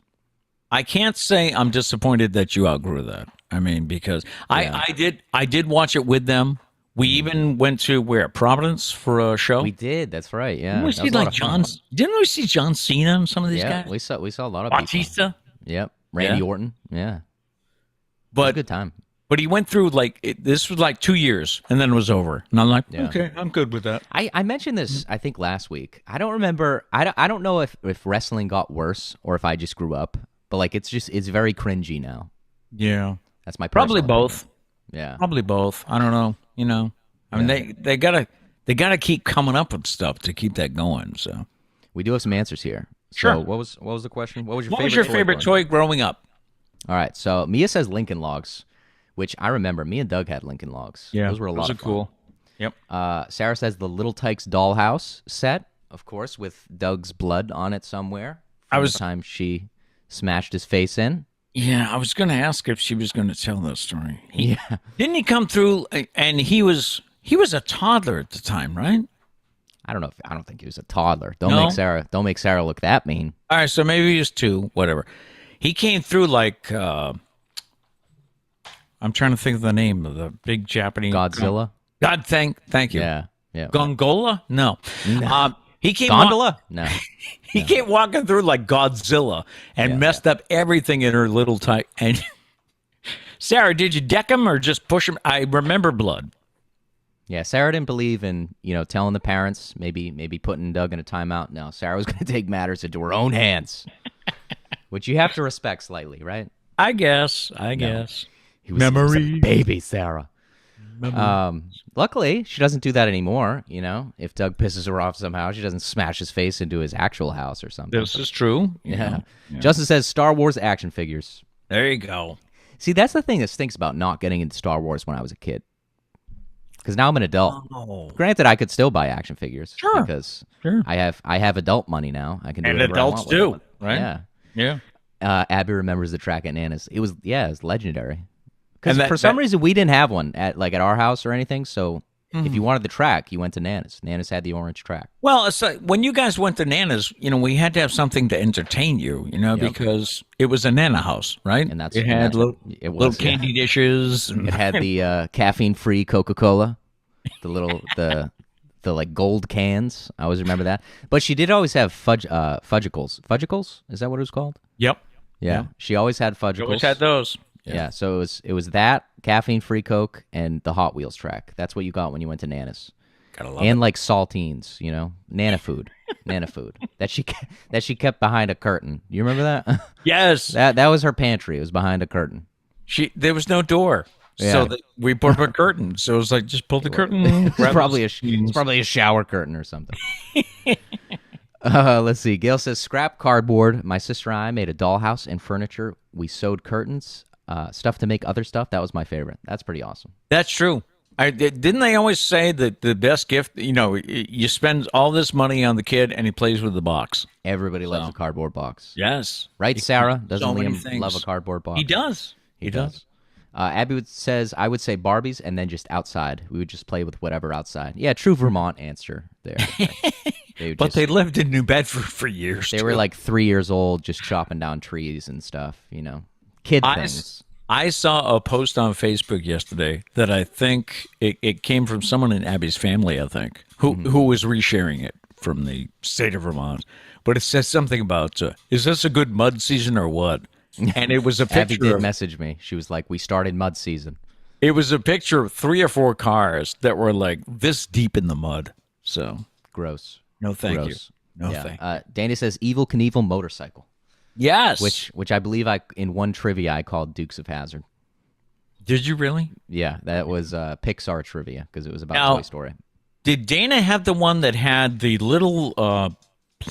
I can't say I'm disappointed that you outgrew that. I mean, because I did watch it with them. We even went to Providence for a show. We did. That's right. Yeah. Didn't we see John Cena and some of these guys? We saw a lot of Batista. People. Yep. Randy Orton. Yeah. But it was a good time. But he went through this was like 2 years, and then it was over. And I'm like, okay, I'm good with that. I mentioned this, I think, last week. I don't remember. I don't know if wrestling got worse or if I just grew up. But like, it's very cringy now. Yeah, that's my probably both. Opinion. Yeah, probably both. I don't know. I mean, they gotta keep coming up with stuff to keep that going. So we do have some answers here. Sure. So what was the question? What was your favorite toy growing up? All right. So Mia says Lincoln Logs. Which I remember, me and Doug had Lincoln Logs. Yeah, those were a lot of fun. Cool. Yep. Sarah says the Little Tykes dollhouse set, of course, with Doug's blood on it somewhere. The time she smashed his face in. Yeah, I was going to ask if she was going to tell that story. Yeah. Didn't he come through? And he was a toddler at the time, right? I don't know. I don't think he was a toddler. Don't make Sarah look that mean. All right, so maybe he was 2, whatever. He came through like. I'm trying to think of the name of the big Japanese Godzilla. Thank you. Yeah. Gongola? No. He came Gondola? No. He came walking through like Godzilla and messed up everything in her little tight. And Sarah, did you deck him or just push him? I remember blood. Yeah, Sarah didn't believe in telling the parents, maybe putting Doug in a timeout. No, Sarah was going to take matters into her own which you have to respect slightly, right? I guess. He was a baby, Sarah. Luckily, she doesn't do that anymore. If Doug pisses her off somehow, she doesn't smash his face into his actual house or something. This is true. Yeah. Justin says Star Wars action figures. There you go. See, that's the thing that stinks about not getting into Star Wars when I was a kid. Because now I'm an adult. Oh. Granted, I could still buy action figures. Sure. Because I have adult money now. I can do whatever adults I want do, with it. right? Yeah. Abby remembers the track at Nana's. It was legendary. Because for some reason we didn't have one at our house or anything. So if you wanted the track, you went to Nana's. Nana's had the orange track. Well, it's like when you guys went to Nana's, we had to have something to entertain you, because it was a Nana house, right? And it had little candy dishes. It had the caffeine-free Coca-Cola, the like gold cans. I always remember that. But she did always have fudgicles. Fudgicles? Is that what it was called? Yep. Yeah. She always had fudgicles. She always had those. Yeah. So it was that caffeine-free Coke and the Hot Wheels track. That's what you got when you went to Nana's. Gotta love and it. Like saltines, Nana food that she kept behind a curtain. You remember that? Yes. That was her pantry. It was behind a curtain. There was no door. Yeah. So we put up a curtain. So it was like, just pull the curtain. It's probably a shower curtain or something. Let's see. Gail says, scrap cardboard. My sister and I made a dollhouse and furniture. We sewed curtains, stuff to make other stuff. That was my favorite. That's pretty awesome. That's true. Didn't they always say that the best gift, you spend all this money on the kid and he plays with the box? Everybody loves a cardboard box. Yes. Right, Sarah? Doesn't so Liam love a cardboard box? He does. He does. Abby says, I would say Barbies and then just outside. We would just play with whatever outside. Yeah, true Vermont answer there. They lived in New Bedford for years. They were like 3 years old, just chopping down trees and stuff, Kid things. I saw a post on Facebook yesterday that I think it came from someone in Abby's family, I think, who was resharing it from the state of Vermont. But it says something about, is this a good mud season or what? And it was a picture. Abby did message me. She was like, we started mud season. It was a picture of 3 or 4 cars that were like this deep in the mud. So gross. No, thank you. No, thank you. Danny says Evil Knievel motorcycle. Yes. Which I believe in one trivia I called Dukes of Hazzard. Did you really? Yeah, that was Pixar trivia because it was about Toy Story. Did Dana have the one that had the little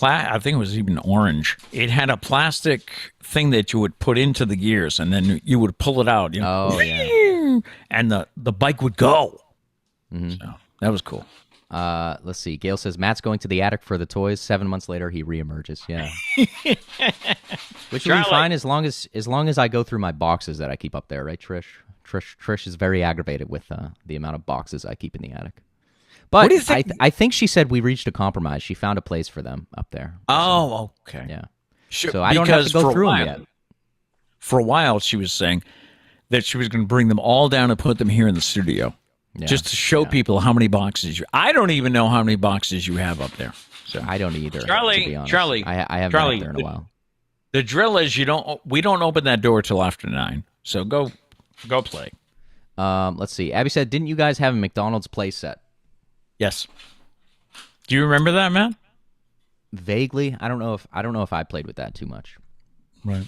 I think it was even orange. It had a plastic thing that you would put into the gears, and then you would pull it out. Oh, yeah. And the bike would go. Mm-hmm. So that was cool. Let's see. Gail says, Matt's going to the attic for the toys. 7 months later, he reemerges. Yeah. Which will be fine as long as I go through my boxes that I keep up there, right, Trish? Trish is very aggravated with the amount of boxes I keep in the attic. But I think she said we reached a compromise. She found a place for them up there. Oh, okay. Yeah. Sure, so I don't have to go through them yet. For a while, she was saying that she was going to bring them all down and put them here in the studio. Yeah, just to show people how many boxes I don't even know how many boxes you have up there. So I don't either. Charlie, to be honest. Charlie, I haven't been up there in a while. The drill is we don't open that door till after 9. So go play. Let's see. Abby said, didn't you guys have a McDonald's play set? Yes. Do you remember that, Matt? Vaguely. I don't know if I played with that too much. Right.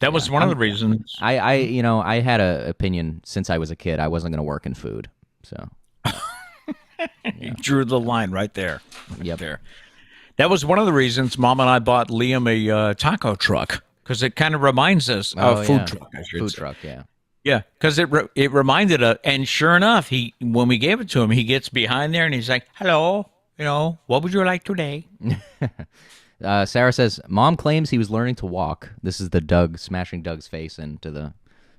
That was one of the reasons. I had an opinion since I was a kid. I wasn't going to work in food. So you drew the line right there. Yep. There. That was one of the reasons Mom and I bought Liam a taco truck because it kind of reminds us of food truck. Food truck, yeah. Yeah, because it reminded us, and sure enough, when we gave it to him, he gets behind there and he's like, "Hello, what would you like today?" Sarah says, Mom claims he was learning to walk. This is the Doug smashing Doug's face into the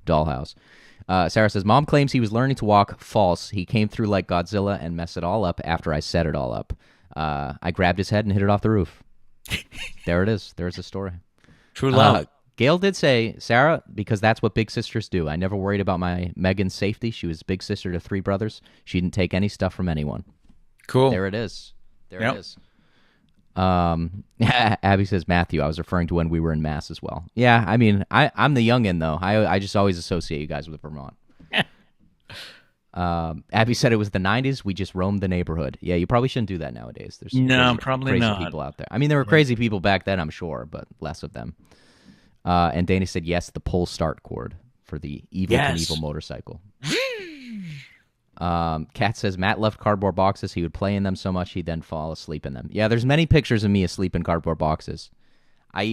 dollhouse. Sarah says, Mom claims he was learning to walk. False. He came through like Godzilla and messed it all up after I set it all up. I grabbed his head and hit it off the roof. There it is. There's the story. True love. Gail did say, Sarah, because that's what big sisters do. I never worried about my Megan's safety. She was big sister to 3 brothers. She didn't take any stuff from anyone. Cool. There it is. It is. Abby says, Matthew, I was referring to when we were in Mass as well. Yeah, I mean, I'm the youngin', though. I just always associate you guys with Vermont. Abby said it was the 90s. We just roamed the neighborhood. Yeah, you probably shouldn't do that nowadays. There's probably crazy not. people out there. I mean, there were crazy people back then, I'm sure, but less of them. And Dana said, yes, the pull start cord for the Evil Knievel motorcycle. Kat says Matt left cardboard boxes. He would play in them so much he'd then fall asleep in them. Yeah, there's many pictures of me asleep in cardboard boxes. I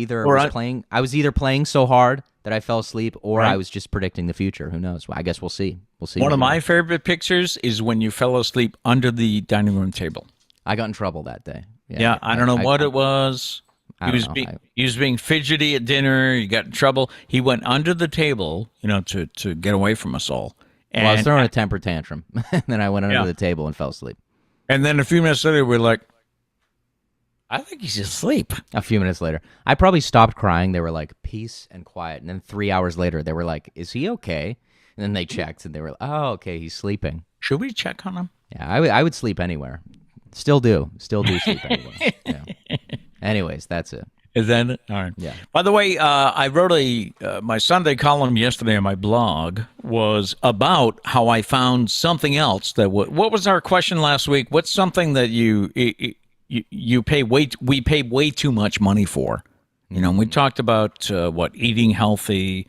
was either playing so hard that I fell asleep, or I was just predicting the future. Who knows? I guess we'll see. One of my favorite pictures is when you fell asleep under the dining room table. I got in trouble that day. Yeah, I don't know what it was. He was being fidgety at dinner. He got in trouble. He went under the table, to get away from us all. And I was throwing a temper tantrum. And then I went under the table and fell asleep. And then a few minutes later, we're like, I think he's asleep. A few minutes later. I probably stopped crying. They were like, peace and quiet. And then 3 hours later, they were like, is he okay? And then they checked, and they were like, oh, okay, he's sleeping. Should we check on him? Yeah, I would sleep anywhere. Still do sleep anywhere. Yeah. Anyways, that's it. Is that it? All right. Yeah. By the way, I wrote my Sunday column yesterday on my blog was about how I found something else that what was our question last week? What's something that we pay way too much money for? We talked about eating healthy,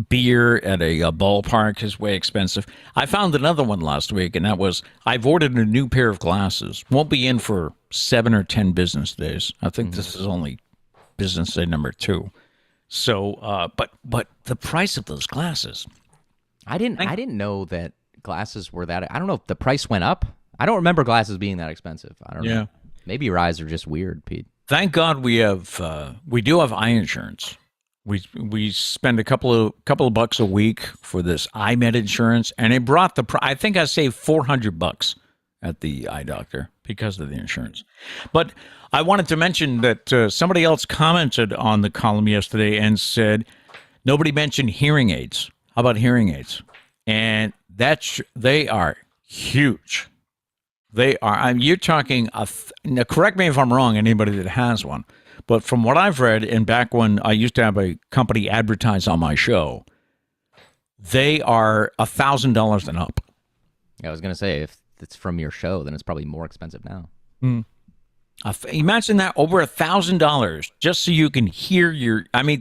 beer at a ballpark is way expensive. I found another one last week, and that was I've ordered a new pair of glasses. Won't be in for 7 or 10 business days. I think this is only business day number 2. So, but the price of those glasses. I didn't know that glasses were that. I don't know if the price went up. I don't remember glasses being that expensive. I don't know. Maybe your eyes are just weird, Pete. Thank God we do have eye insurance. We spend a couple of bucks a week for this eye med insurance, and it brought I think I saved $400 at the eye doctor because of the insurance. But I wanted to mention that somebody else commented on the column yesterday and said nobody mentioned hearing aids. How about hearing aids? And they are huge. They are. You're talking. Now, correct me if I'm wrong. Anybody that has one. But from what I've read, and back when I used to have a company advertise on my show, they are $1,000 and up. I was going to say, if it's from your show, then it's probably more expensive now. Imagine that, over $1,000 just so you can hear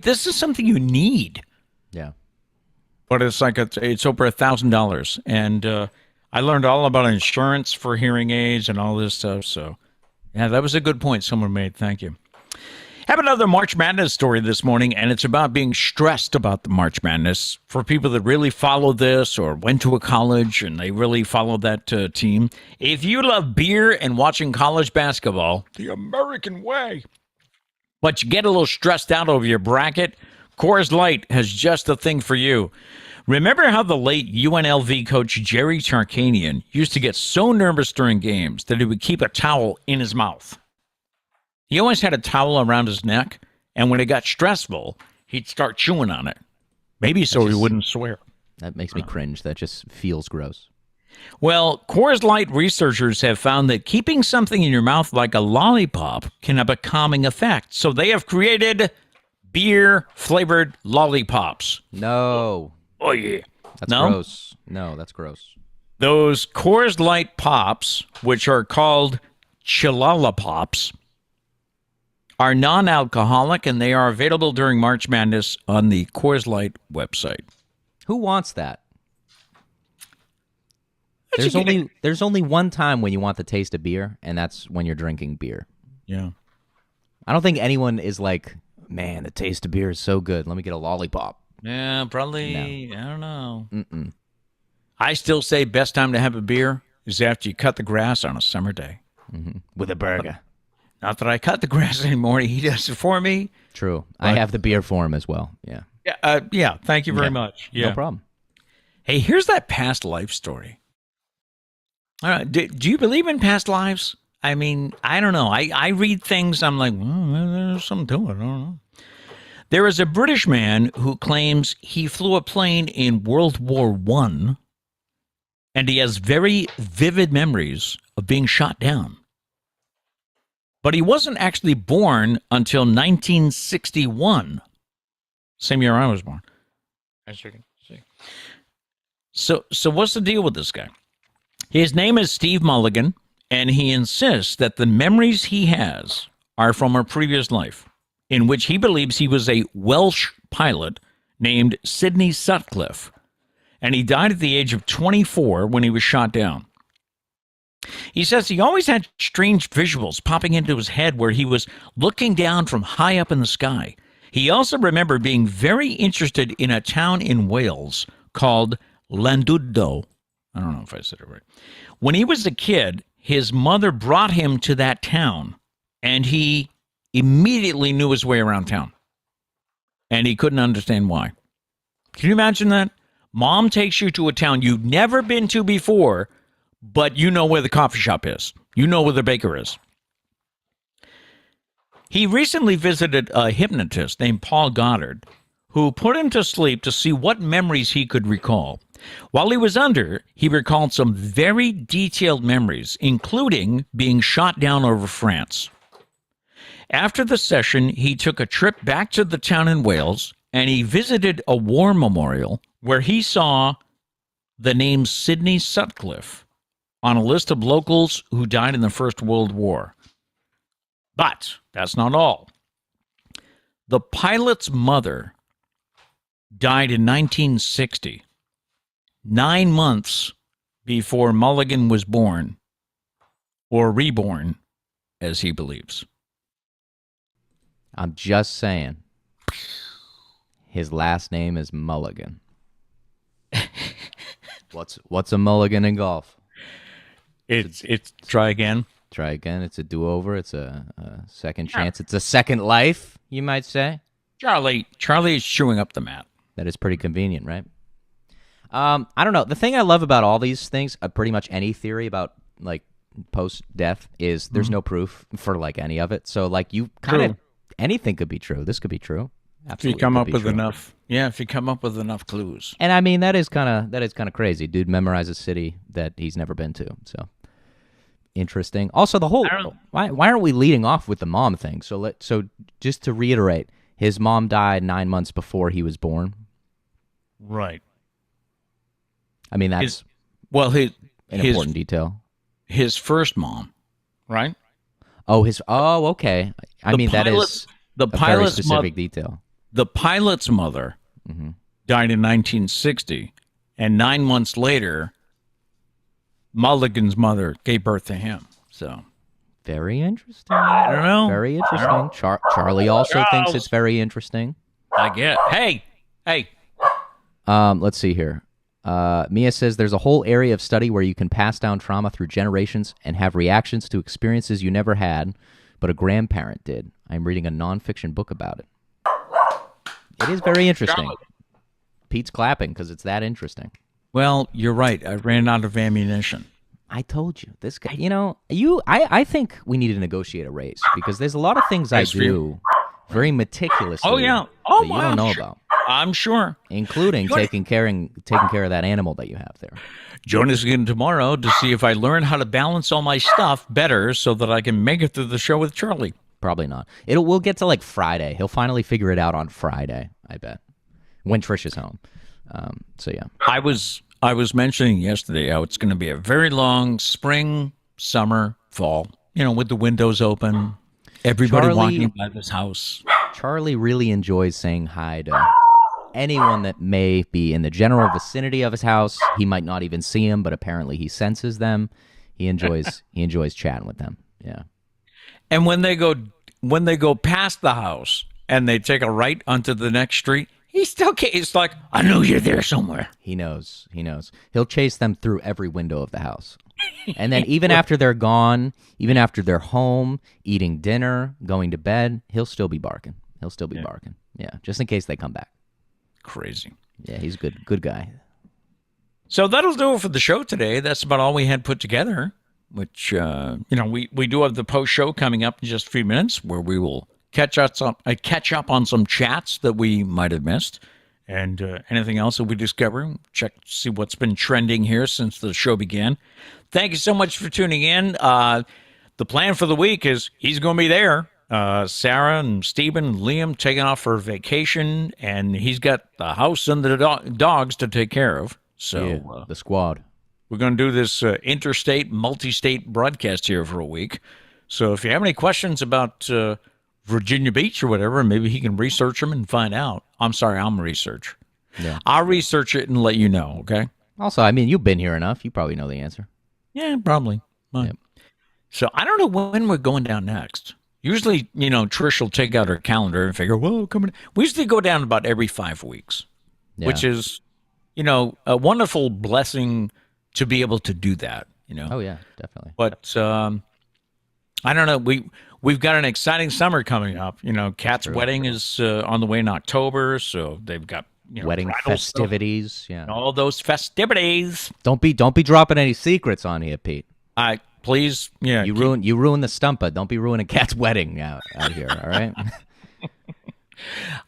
this is something you need. Yeah. But it's like it's over $1,000. And I learned all about insurance for hearing aids and all this stuff. So, yeah, that was a good point someone made. Thank you. Have another March Madness story this morning, and it's about being stressed about the March Madness for people that really follow this or went to a college and they really follow that team. If you love beer and watching college basketball, the American way, but you get a little stressed out over your bracket, Coors Light has just the thing for you. Remember how the late UNLV coach Jerry Tarkanian used to get so nervous during games that he would keep a towel in his mouth? He always had a towel around his neck, and when it got stressful, he'd start chewing on it. Maybe so he wouldn't swear. That makes me cringe. That just feels gross. Well, Coors Light researchers have found that keeping something in your mouth like a lollipop can have a calming effect. So they have created beer-flavored lollipops. No. Oh, yeah. That's gross. No, that's gross. Those Coors Light pops, which are called Chilalapops, are non-alcoholic, and they are available during March Madness on the Coors Light website. Who wants that? There's only one time when you want the taste of beer, and that's when you're drinking beer. Yeah. I don't think anyone is like, man, the taste of beer is so good. Let me get a lollipop. Yeah, probably. No. I don't know. Mm-mm. I still say best time to have a beer is after you cut the grass on a summer day. Mm-hmm. With a burger. Not that I cut the grass anymore. He does it for me. True. I have the beer for him as well. Yeah. Yeah. Thank you very much. Yeah. No problem. Hey, here's that past life story. All right. Do you believe in past lives? I mean, I don't know. I read things. I'm like, there's something to it. I don't know. There is a British man who claims he flew a plane in World War I, and he has very vivid memories of being shot down. But he wasn't actually born until 1961, same year I was born. As you can see. So what's the deal with this guy? His name is Steve Mulligan, and he insists that the memories he has are from a previous life, in which he believes he was a Welsh pilot named Sidney Sutcliffe. and he died at the age of 24 when he was shot down. He says he always had strange visuals popping into his head where he was looking down from high up in the sky. He also remembered being very interested in a town in Wales called Llandudno. I don't know if I said it right. When he was a kid, his mother brought him to that town, and he immediately knew his way around town. And he couldn't understand why. Can you imagine that? Mom takes you to a town you've never been to before, but you know where the coffee shop is. You know where the baker is. He recently visited a hypnotist named Paul Goddard, who put him to sleep to see what memories he could recall. While he was under, he recalled some very detailed memories, including being shot down over France. After the session, he took a trip back to the town in Wales, and he visited a war memorial where he saw the name Sidney Sutcliffe on a list of locals who died in the First World War. But that's not all. The pilot's mother died in 1960, 9 months before Mulligan was born, or reborn, as he believes. I'm just saying. His last name is Mulligan. What's a mulligan in golf? It's try again. Try again. It's a do-over. It's a second chance. It's a second life, you might say. Charlie is chewing up the mat. That is pretty convenient, right? I don't know. The thing I love about all these things, pretty much any theory about like post-death, is there's no proof for like any of it. So like you kind of anything could be true. This could be true. Absolutely, if you come up with enough, if you come up with enough clues. And I mean that is kind of crazy. Dude memorized a city that he's never been to. So interesting. Also, the whole why aren't we leading off with the mom thing? So just to reiterate, his mom died 9 months before he was born. Right. I mean that's an important detail. His first mom, right? Okay. That is the a very pilot's specific detail. The pilot's mother died in 1960, and 9 months later, Mulligan's mother gave birth to him. So very interesting. I don't know. Very interesting. Charlie also thinks it's very interesting. I get. Hey. Let's see here. Mia says there's a whole area of study where you can pass down trauma through generations and have reactions to experiences you never had, but a grandparent did. I'm reading a nonfiction book about it. It is very interesting. Pete's clapping because it's that interesting. Well, you're right. I ran out of ammunition. I told you. This guy, I think we need to negotiate a raise because there's a lot of things I do very meticulously that you don't know about. I'm sure. Including taking care of that animal that you have there. Join us again tomorrow to see if I learn how to balance all my stuff better so that I can make it through the show with Charlie. Probably not. We'll get to like Friday. He'll finally figure it out on Friday, I bet, when Trish is home. So yeah. I was mentioning yesterday how it's going to be a very long spring, summer, fall. With the windows open, everybody walking by this house. Charlie really enjoys saying hi to anyone that may be in the general vicinity of his house. He might not even see him, but apparently he senses them. He enjoys chatting with them. Yeah. And when they go past the house and they take a right onto the next street, he still can't. It's like, I know you're there somewhere. He knows. He'll chase them through every window of the house. And then even after they're gone, even after they're home, eating dinner, going to bed, he'll still be barking. Barking. Yeah, just in case they come back. Crazy. Yeah, he's a good guy. So that'll do it for the show today. That's about all we had put together, which, we do have the post show coming up in just a few minutes where we will catch up on some chats that we might have missed and anything else that we discover. See what's been trending here since the show began. Thank you so much for tuning in. The plan for the week is he's going to be there. Sarah and Stephen and Liam taking off for vacation, and he's got the house and the dogs to take care of. So the squad. We're going to do this interstate, multi-state broadcast here for a week. So if you have any questions about Virginia Beach or whatever, maybe he can research them and find out. I'm sorry, I'm research. Yeah. I'll research it and let you know, okay? Also, I mean, you've been here enough. You probably know the answer. Yeah, probably. Yep. So I don't know when we're going down next. Usually, Trish will take out her calendar and figure, well, coming. We usually go down about every 5 weeks, which is, a wonderful blessing to be able to do that. Oh yeah, definitely. But I don't know. We've got an exciting summer coming up. Kat's wedding is on the way in October, so they've got wedding festivities. Stuff, yeah, all those festivities. Don't be dropping any secrets on here, Pete. Please, yeah. You ruin the Stumpah. Don't be ruining Kat's wedding out here. All right.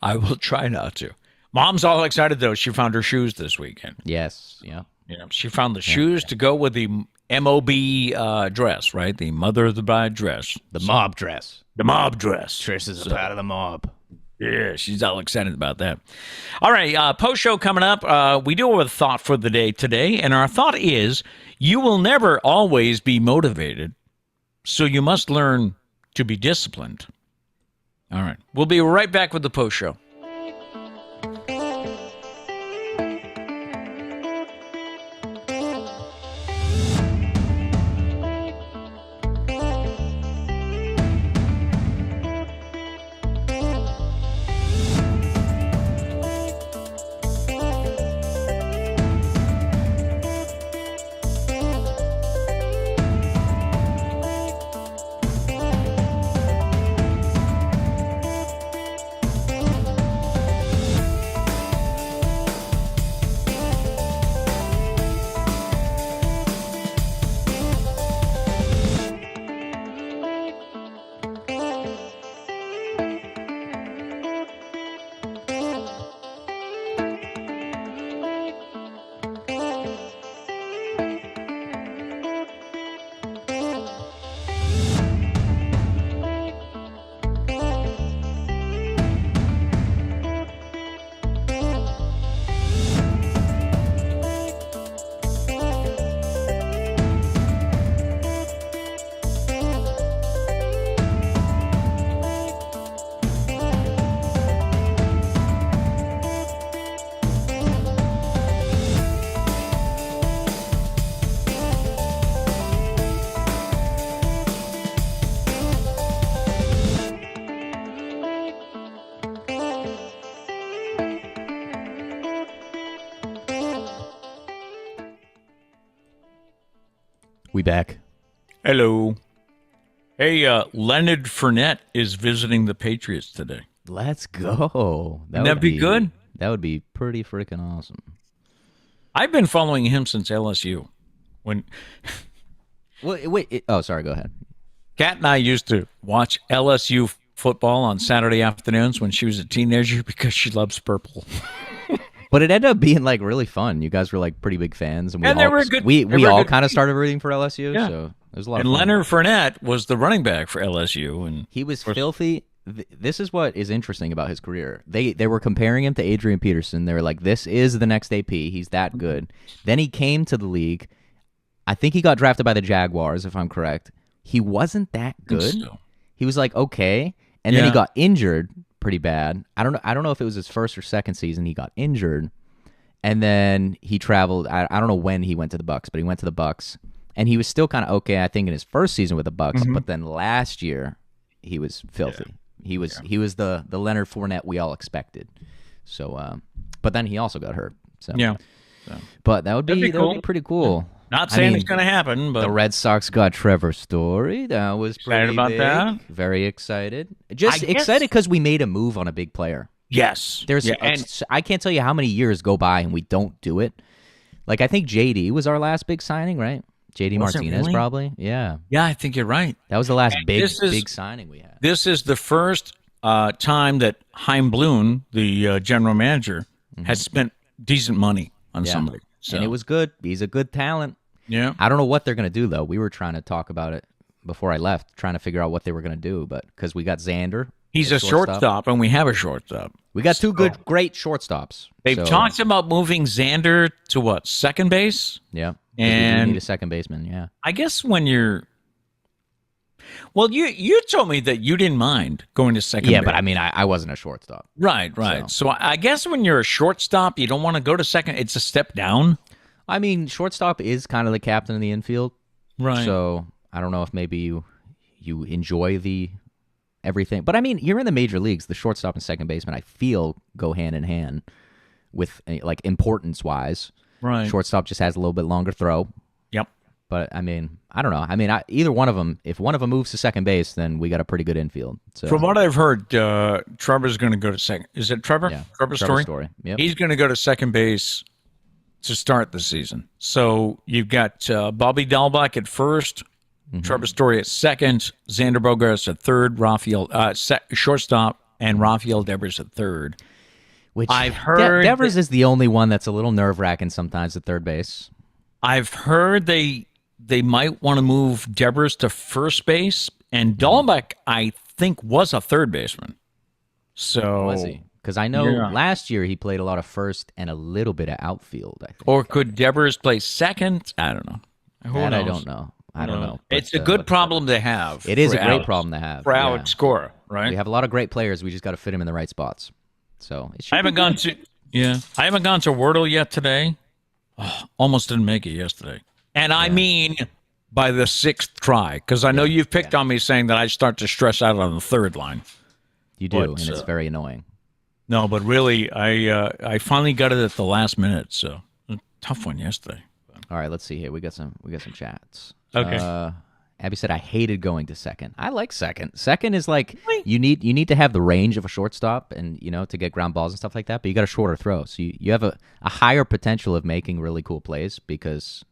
I will try not to. Mom's all excited though. She found her shoes this weekend. Yes. Yeah. She found the shoes to go with the MOB dress, right? The Mother of the Bride dress. The mob dress. The mob dress. Trish is a part of the mob. Yeah, she's all excited about that. All right, post show coming up. We do have a thought for the day today, and our thought is you will never always be motivated, so you must learn to be disciplined. All right, we'll be right back with the post show. We back. Hello. Hey, Leonard Fournette is visiting the Patriots today. Let's go. Wouldn't that be good? That would be pretty freaking awesome. I've been following him since LSU. When wait. Oh, sorry. Go ahead. Kat and I used to watch LSU football on Saturday afternoons when she was a teenager because she loves purple. But it ended up being like really fun. You guys were like pretty big fans, and they were good. We all kind of started rooting for LSU, so it was a lot of fun. And Leonard Fournette was the running back for LSU, and he was filthy. This is what is interesting about his career. They were comparing him to Adrian Peterson. They were like, "This is the next AP. He's that good." Then he came to the league. I think he got drafted by the Jaguars, if I'm correct. He wasn't that good. So. He was like okay, and then he got injured pretty bad. I don't know if it was his first or second season. He got injured, and then he traveled. I don't know when he went to the Bucs, but he went to the Bucs, and he was still kind of okay. I think in his first season with the Bucs, but then last year he was filthy. He was the Leonard Fournette we all expected. So, but then he also got hurt. So but that would be pretty cool. Not saying it's going to happen, but the Red Sox got Trevor Story. That was pretty excited about big. that. Very excited. Just excited because we made a move on a big player. Yes. And I can't tell you how many years go by and we don't do it. Like I think JD was our last big signing, right? JD Martinez, really? Probably. Yeah. Yeah, I think you're right. That was the last big signing we had. This is the first time that Chaim Bloom, the general manager, has spent decent money on somebody. So. And it was good. He's a good talent. Yeah. I don't know what they're going to do, though. We were trying to talk about it before I left, trying to figure out what they were going to do. But because we got Xander. He's a shortstop, and we have a shortstop. We got two great shortstops. They've talked about moving Xander to what, second base? Yeah. And we need a second baseman, yeah. I guess when you're... Well, you told me that you didn't mind going to second base. Yeah, but I mean, I wasn't a shortstop. Right. So I guess when you're a shortstop, you don't want to go to second. It's a step down. I mean, shortstop is kind of the captain of the infield. Right. So I don't know if maybe you enjoy everything. But I mean, you're in the major leagues. The shortstop and second baseman, I feel, go hand in hand with, like, importance-wise. Right. Shortstop just has a little bit longer throw. Yep. But, I mean, I don't know. I mean, either one of them, if one of them moves to second base, then we got a pretty good infield. So. From what I've heard, Trevor's going to go to second. Is it Trevor? Yeah. Trevor's Story? Yep. He's going to go to second base to start the season. So you've got Bobby Dahlbach at first, Trevor Story at second, Xander Bogaerts at third, shortstop, and Rafael Devers at third. Which I've heard Devers is the only one that's a little nerve-wracking sometimes at third base. I've heard they might want to move Devers to first base, and Dahlbach, I think, was a third baseman. So was he? Because I know last year he played a lot of first and a little bit of outfield, I think. Or could Devers play second? I don't know. I don't know. I don't know. But, it's a good problem to have. It is a great problem to have. For Alex Cora, right? We have a lot of great players. We just got to fit them in the right spots. So I haven't gone to Wordle yet today. Oh, almost didn't make it yesterday. And I mean by the sixth try, because I know you've picked on me saying that I start to stress out on the third line. You do, and it's very annoying. No, but really, I finally got it at the last minute, so a tough one yesterday. All right, let's see here. We got some chats. Okay. Abby said, I hated going to second. I like second. Second is like, you need to have the range of a shortstop and, to get ground balls and stuff like that, but you got a shorter throw. So you have a higher potential of making really cool plays because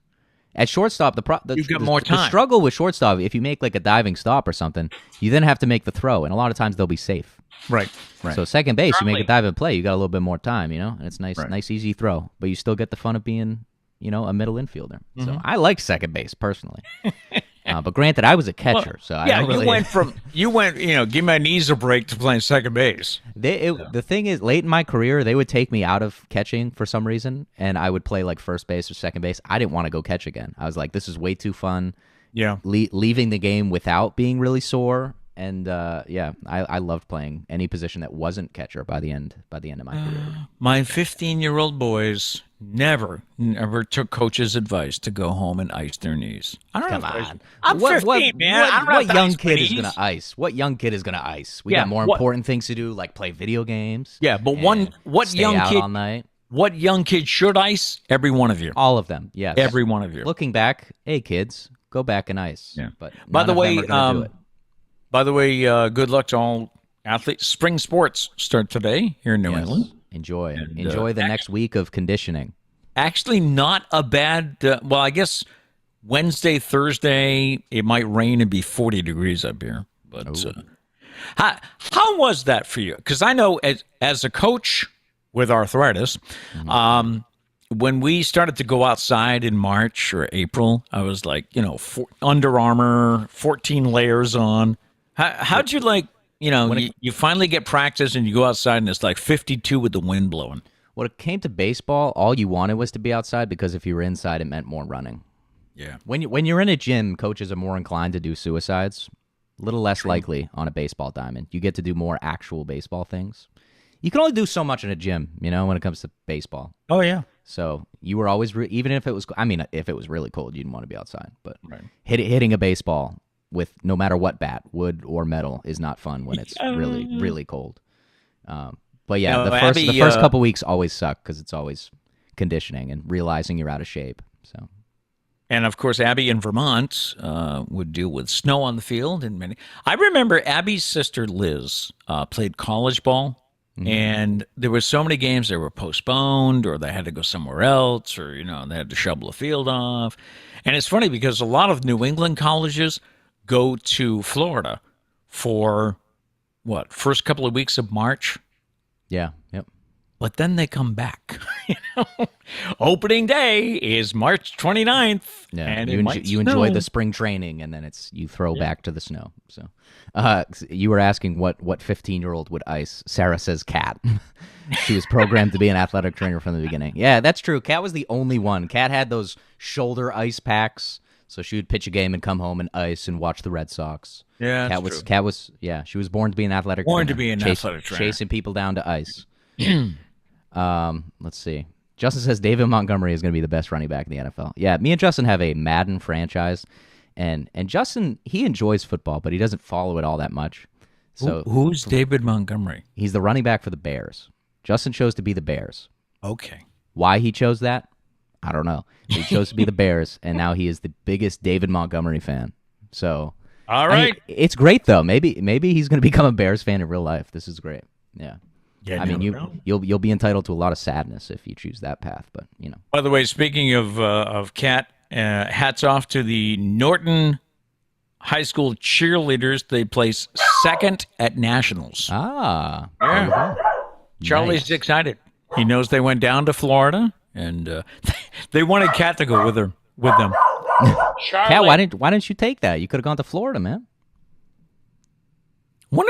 at shortstop, you've got more time. The struggle with shortstop, if you make like a diving stop or something, you then have to make the throw, and a lot of times they'll be safe. Right. So second base, you make a diving play, you got a little bit more time, and it's nice, easy throw, but you still get the fun of being, a middle infielder. So I like second base personally. But granted, I was a catcher, so I don't really... you went, give my knees a break to playing second base. The thing is, late in my career, they would take me out of catching for some reason, and I would play like first base or second base. I didn't want to go catch again. I was like, this is way too fun. Yeah. Leaving the game without being really sore. And I loved playing any position that wasn't catcher by the end of my career. My 15-year-old boys never took coach's advice to go home and ice their knees. Come on, I'm 15, man. What young kid is gonna ice? What young kid is gonna ice? We got more important things to do, like play video games. Yeah, but what young kid all night? What young kid should ice? Every one of you. All of them. Yes. Every one of you. Looking back, hey kids, go back and ice. Yeah. But by the way, good luck to all athletes. Spring sports start today here in New England. Enjoy the next week of conditioning. Actually, not a bad. Well, I guess Wednesday, Thursday, it might rain and be 40 degrees up here. But how was that for you? Because I know as a coach with arthritis, when we started to go outside in March or April, I was like, Under Armour, 14 layers on. How'd you like? You finally get practice and you go outside and it's like 52 with the wind blowing. When it came to baseball, all you wanted was to be outside because if you were inside, it meant more running. Yeah. When you're in a gym, coaches are more inclined to do suicides. A little less likely on a baseball diamond. You get to do more actual baseball things. You can only do so much in a gym, when it comes to baseball. Oh, yeah. So you were always, even if it was, if it was really cold, you didn't want to be outside. But hitting a baseball with no matter what bat, wood or metal, is not fun when it's really, really cold. But yeah, the first couple weeks always suck because it's always conditioning and realizing you're out of shape. So, and of course, Abby in Vermont would deal with snow on the field and I remember Abby's sister Liz played college ball, and there were so many games that were postponed, or they had to go somewhere else, or they had to shovel the field off. And it's funny because a lot of New England colleges go to Florida for first couple of weeks of March. Yeah. Yep. But then they come back. Opening day is March 29th. Yeah. And you enjoy the spring training, and then you throw back to the snow. So, you were asking what 15-year-old would ice. Sarah says Kat. She was programmed to be an athletic trainer from the beginning. Yeah, that's true. Kat was the only one. Kat had those shoulder ice packs. So she would pitch a game and come home and ice and watch the Red Sox. Yeah, Cat was she was born to be an athletic trainer. Athletic trainer. Chasing people down to ice. Let's see. Justin says David Montgomery is going to be the best running back in the NFL. Yeah, me and Justin have a Madden franchise, and Justin, he enjoys football, but he doesn't follow it all that much. So who's David Montgomery? He's the running back for the Bears. Justin chose to be the Bears. Okay. Why he chose that? I don't know. He chose to be the Bears, and now he is the biggest David Montgomery fan. So, all right, I mean, it's great though. Maybe he's going to become a Bears fan in real life. This is great. Yeah. I mean, you'll be entitled to a lot of sadness if you choose that path, but you know. By the way, speaking of Cat, hats off to the Norton High School cheerleaders. They place second at nationals. Ah, yeah. Charlie's excited. He knows they went down to Florida. And they wanted Kat to go with them. Kat, why didn't you take that? You could have gone to Florida, man. What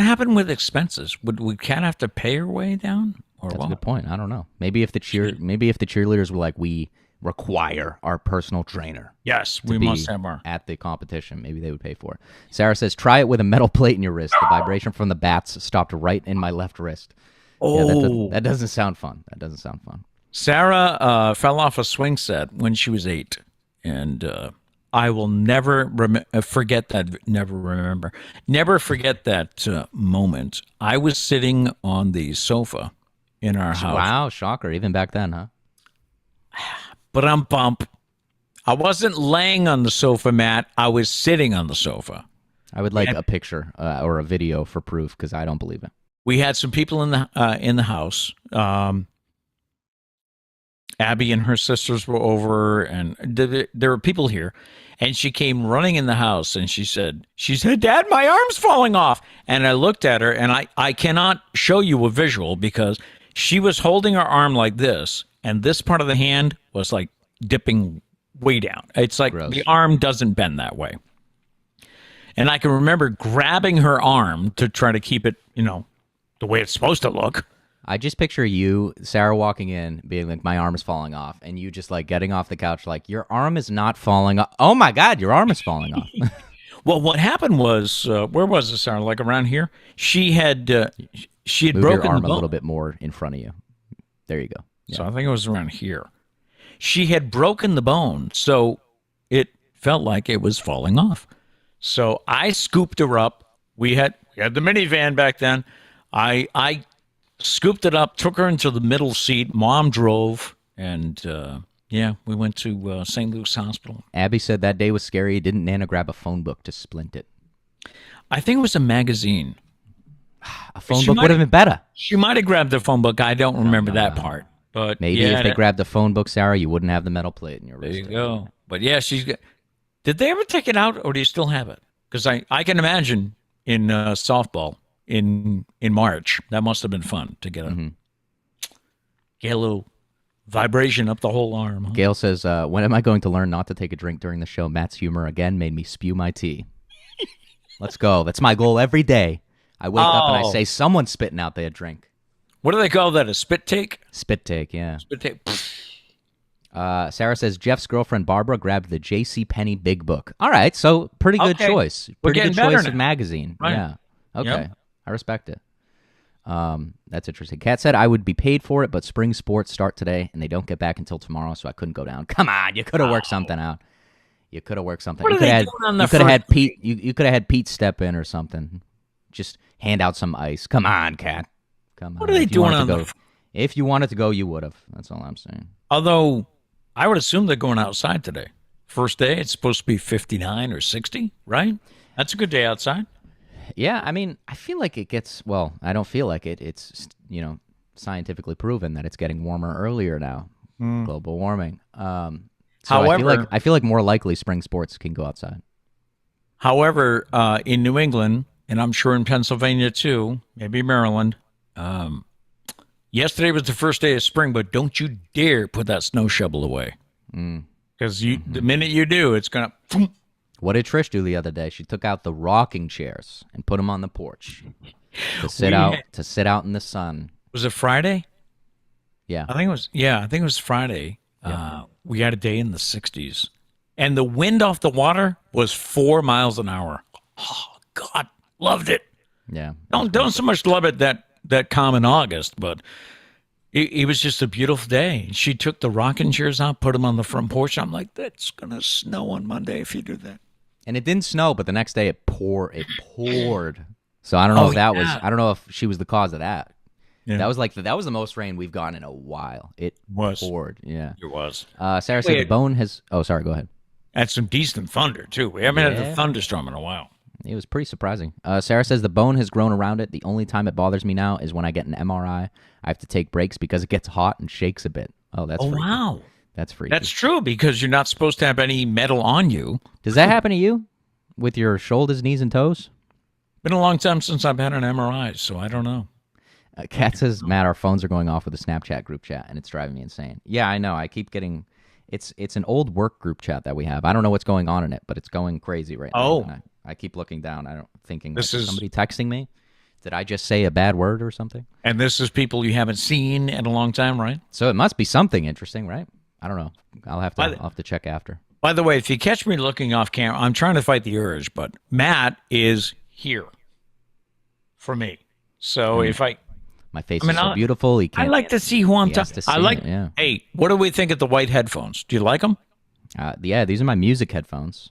happened with expenses? Would Kat have to pay her way down? That's a good point. I don't know. Maybe if the cheerleaders were like, we require our personal trainer. Yes, we must have our at the competition. Maybe they would pay for it. Sarah says, try it with a metal plate in your wrist. The vibration from the bats stopped right in my left wrist. Oh, yeah, that doesn't sound fun. Sarah fell off a swing set when she was 8, and I will never forget that. Never forget that moment. I was sitting on the sofa in our house. Wow, shocker! Even back then, huh? But I wasn't laying on the sofa, Matt. I was sitting on the sofa. I would like a picture or a video for proof because I don't believe it. We had some people in the house. Abby and her sisters were over, and there were people here. And she came running in the house, and she said, "Dad, my arm's falling off." And I looked at her, and I cannot show you a visual because she was holding her arm like this, and this part of the hand was like dipping way down. It's like Gross. The arm doesn't bend that way. And I can remember grabbing her arm to try to keep it, the way it's supposed to look. I just picture you, Sarah, walking in, being like, my arm is falling off, and you just like getting off the couch like, your arm is not falling off. Oh my God, your arm is falling off. Well, what happened was, where was it, Sarah? Like around here? She had Move broken your arm the bone. a little bit more in front of you. There you go. Yeah. So I think it was around here. She had broken the bone, so it felt like it was falling off. So I scooped her up. We had the minivan back then. I scooped it up, took her into the middle seat. Mom drove, and we went to St. Luke's Hospital. Abby said that day was scary. Didn't Nana grab a phone book to splint it? I think it was a magazine. A phone book would have been better. She might have grabbed the phone book. I don't remember that part. But maybe if they grabbed the phone book, Sarah, you wouldn't have the metal plate in your wrist. There you go. But yeah, did they ever take it out, or do you still have it? Because I can imagine in softball in March, that must have been fun to get a little vibration up the whole arm. Huh? Gail says, when am I going to learn not to take a drink during the show? Matt's humor again made me spew my tea. Let's go. That's my goal every day. I wake up and I say, someone's spitting out their drink. What do they call that? A spit take? Spit take, yeah. Spit take. Sarah says Jeff's girlfriend Barbara grabbed the JCPenney Big Book. All right, so pretty good choice. Pretty good choice of magazine. Right. Yeah. Okay. Yep. I respect it. That's interesting. Kat said I would be paid for it, but spring sports start today and they don't get back until tomorrow, so I couldn't go down. Come on, you could have worked something out. You could have worked something. What you could have had Pete. You could have had Pete step in or something. Just hand out some ice. Come on, Kat. Come on. What are they doing on the? If you wanted to go, you would have. That's all I'm saying. Although I would assume they're going outside today. First day, it's supposed to be 59 or 60, right? That's a good day outside. Yeah, I mean, I feel like it gets, well, I don't feel like it. It's, scientifically proven that it's getting warmer earlier now. Global warming. However, I feel like more likely spring sports can go outside. However, in New England, and I'm sure in Pennsylvania too, maybe Maryland, yesterday was the first day of spring, but don't you dare put that snow shovel away. Because the minute you do, it's going to... What did Trish do the other day? She took out the rocking chairs and put them on the porch to sit out in the sun. Was it Friday? Yeah. I think it was Friday. Yeah. we had a day in the 60s, and the wind off the water was 4 miles an hour. Oh, God, loved it. Yeah. Don't so much love it that calm in August, but it was just a beautiful day. She took the rocking chairs out, put them on the front porch. I'm like, that's going to snow on Monday if you do that. And it didn't snow, but the next day it poured. So I don't know if that was, I don't know if she was the cause of that. Yeah. That was the most rain we've gotten in a while. It poured. Yeah. It was. Sarah said the bone has, oh, sorry, go ahead. Had some decent thunder, too. We haven't had a thunderstorm in a while. It was pretty surprising. Sarah says the bone has grown around it. The only time it bothers me now is when I get an MRI. I have to take breaks because it gets hot and shakes a bit. Oh, that's freaky. Wow. That's freaky. That's true because you're not supposed to have any metal on you. Does that happen to you with your shoulders, knees, and toes? Been a long time since I've had an MRI, so I don't know. Kat says, Matt, our phones are going off with a Snapchat group chat, and it's driving me insane. Yeah, I know. I keep getting... It's an old work group chat that we have. I don't know what's going on in it, but it's going crazy right now. Oh. I keep looking down. Thinking, is somebody texting me? Did I just say a bad word or something? And this is people you haven't seen in a long time, right? So it must be something interesting, right? I don't know. I'll have to check after. By the way, if you catch me looking off camera, I'm trying to fight the urge, but Matt is here for me. So if my face is so beautiful. I like to see who I'm talking to. Yeah. Hey, what do we think of the white headphones? Do you like them? Yeah, these are my music headphones.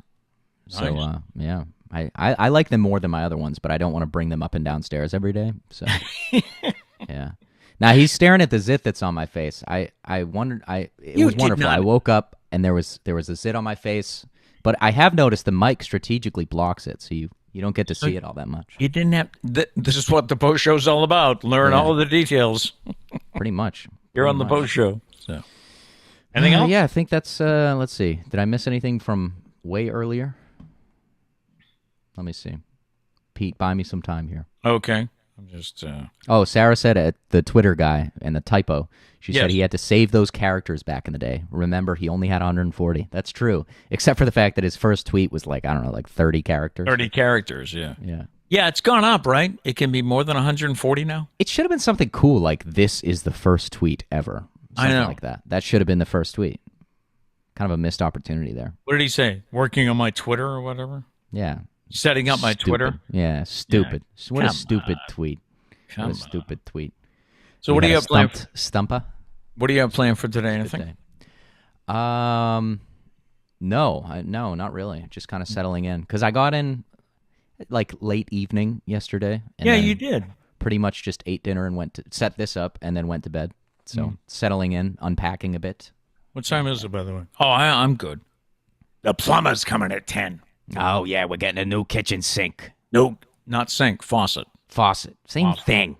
So, nice. Yeah. I like them more than my other ones, but I don't want to bring them up and downstairs every day. So, yeah. Now, he's staring at the zit that's on my face. I wondered, it was wonderful. I woke up and there was a zit on my face, but I have noticed the mic strategically blocks it, so you don't get to see it all that much. You didn't have... This is what the post show's all about. Learn all of the details. Pretty much. You're on the post show. So, anything else? Yeah, I think that's... let's see. Did I miss anything from way earlier? Let me see. Pete, buy me some time here. Okay. I'm just... Oh, Sarah said the Twitter guy and the typo. She said he had to save those characters back in the day. Remember, he only had 140. That's true. Except for the fact that his first tweet was like 30 characters. 30 characters, yeah. Yeah. Yeah, it's gone up, right? It can be more than 140 now? It should have been something cool like, this is the first tweet ever. Something like that. That should have been the first tweet. Kind of a missed opportunity there. What did he say? Working on my Twitter or whatever? Yeah. Setting up my Twitter? Yeah, stupid. Yeah. What a stupid tweet. What a stupid tweet. So what do you have planned? Stumpah? What do you have planned for today? Anything? No, not really. Just kind of settling in. Because I got in like late evening yesterday. And you did. Pretty much just ate dinner and went to set this up and then went to bed. So settling in, unpacking a bit. What time is it, by the way? Oh, I'm good. The plumber's coming at 10. Oh, yeah, we're getting a new kitchen sink. No, not sink, faucet. Same thing.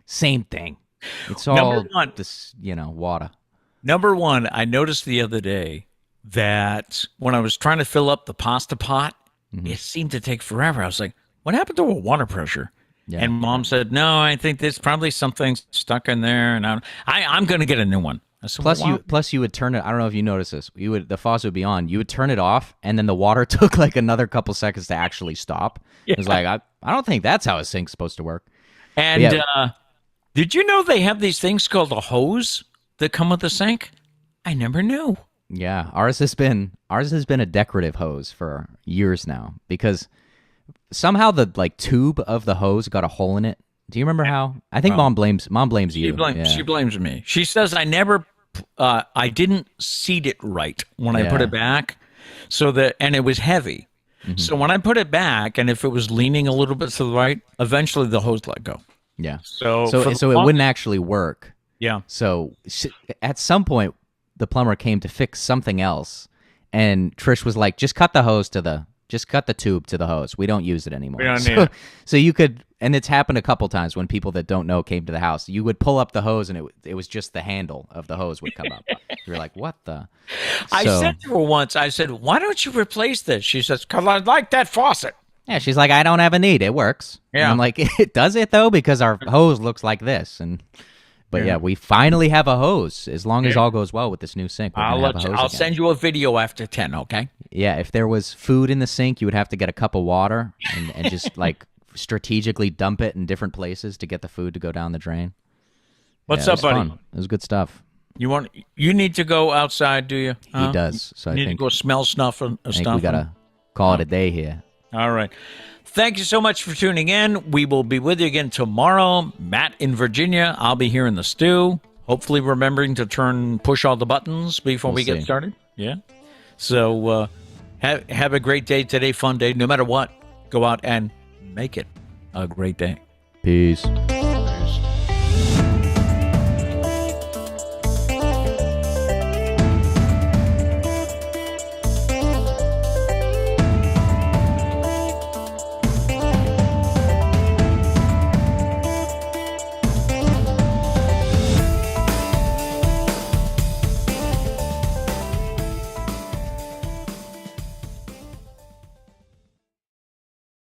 It's all this, water. Number one, I noticed the other day that when I was trying to fill up the pasta pot, it seemed to take forever. I was like, what happened to a water pressure? Yeah. And Mom said, no, I think there's probably something stuck in there. And I'm going to get a new one. Said, plus you would turn it. I don't know if you noticed this. The faucet would be on. You would turn it off, and then the water took like another couple seconds to actually stop. Yeah. It was like I don't think that's how a sink's supposed to work. And did you know they have these things called a hose that come with the sink? I never knew. Yeah, ours has been a decorative hose for years now because somehow the tube of the hose got a hole in it. Do you remember how? I think Mom blames you. She blames me. She says I didn't seat it right when I put it back, and it was heavy. Mm-hmm. So when I put it back, and if it was leaning a little bit to the right, eventually the hose let go. Yeah. So it wouldn't actually work. Yeah. So at some point, the plumber came to fix something else, and Trish was like, "Just cut the tube to the hose. We don't use it anymore." We don't need it. So you could, and it's happened a couple times when people that don't know came to the house. You would pull up the hose, and it was just the handle of the hose would come up. You're like, "What the?" I said to her once, I said, "Why don't you replace this?" She says, "'Cause I like that faucet." Yeah, she's like, "I don't have a need. It works." Yeah. And I'm like, "Does it though? Because our hose looks like this." But we finally have a hose. As long as all goes well with this new sink, I'll send you a video after 10. Okay. Yeah, if there was food in the sink, you would have to get a cup of water and just strategically dump it in different places to get the food to go down the drain. What's up, buddy? Fun. It was good stuff. You need to go outside, do you? He does. So I need think to go smell stuff. I think we gotta call it a day here. All right. Thank you so much for tuning in. We will be with you again tomorrow. Matt in Virginia. I'll be here in the stew. Hopefully remembering to push all the buttons before we get started. Yeah. So have a great day today, fun day. No matter what, go out and make it a great day. Peace.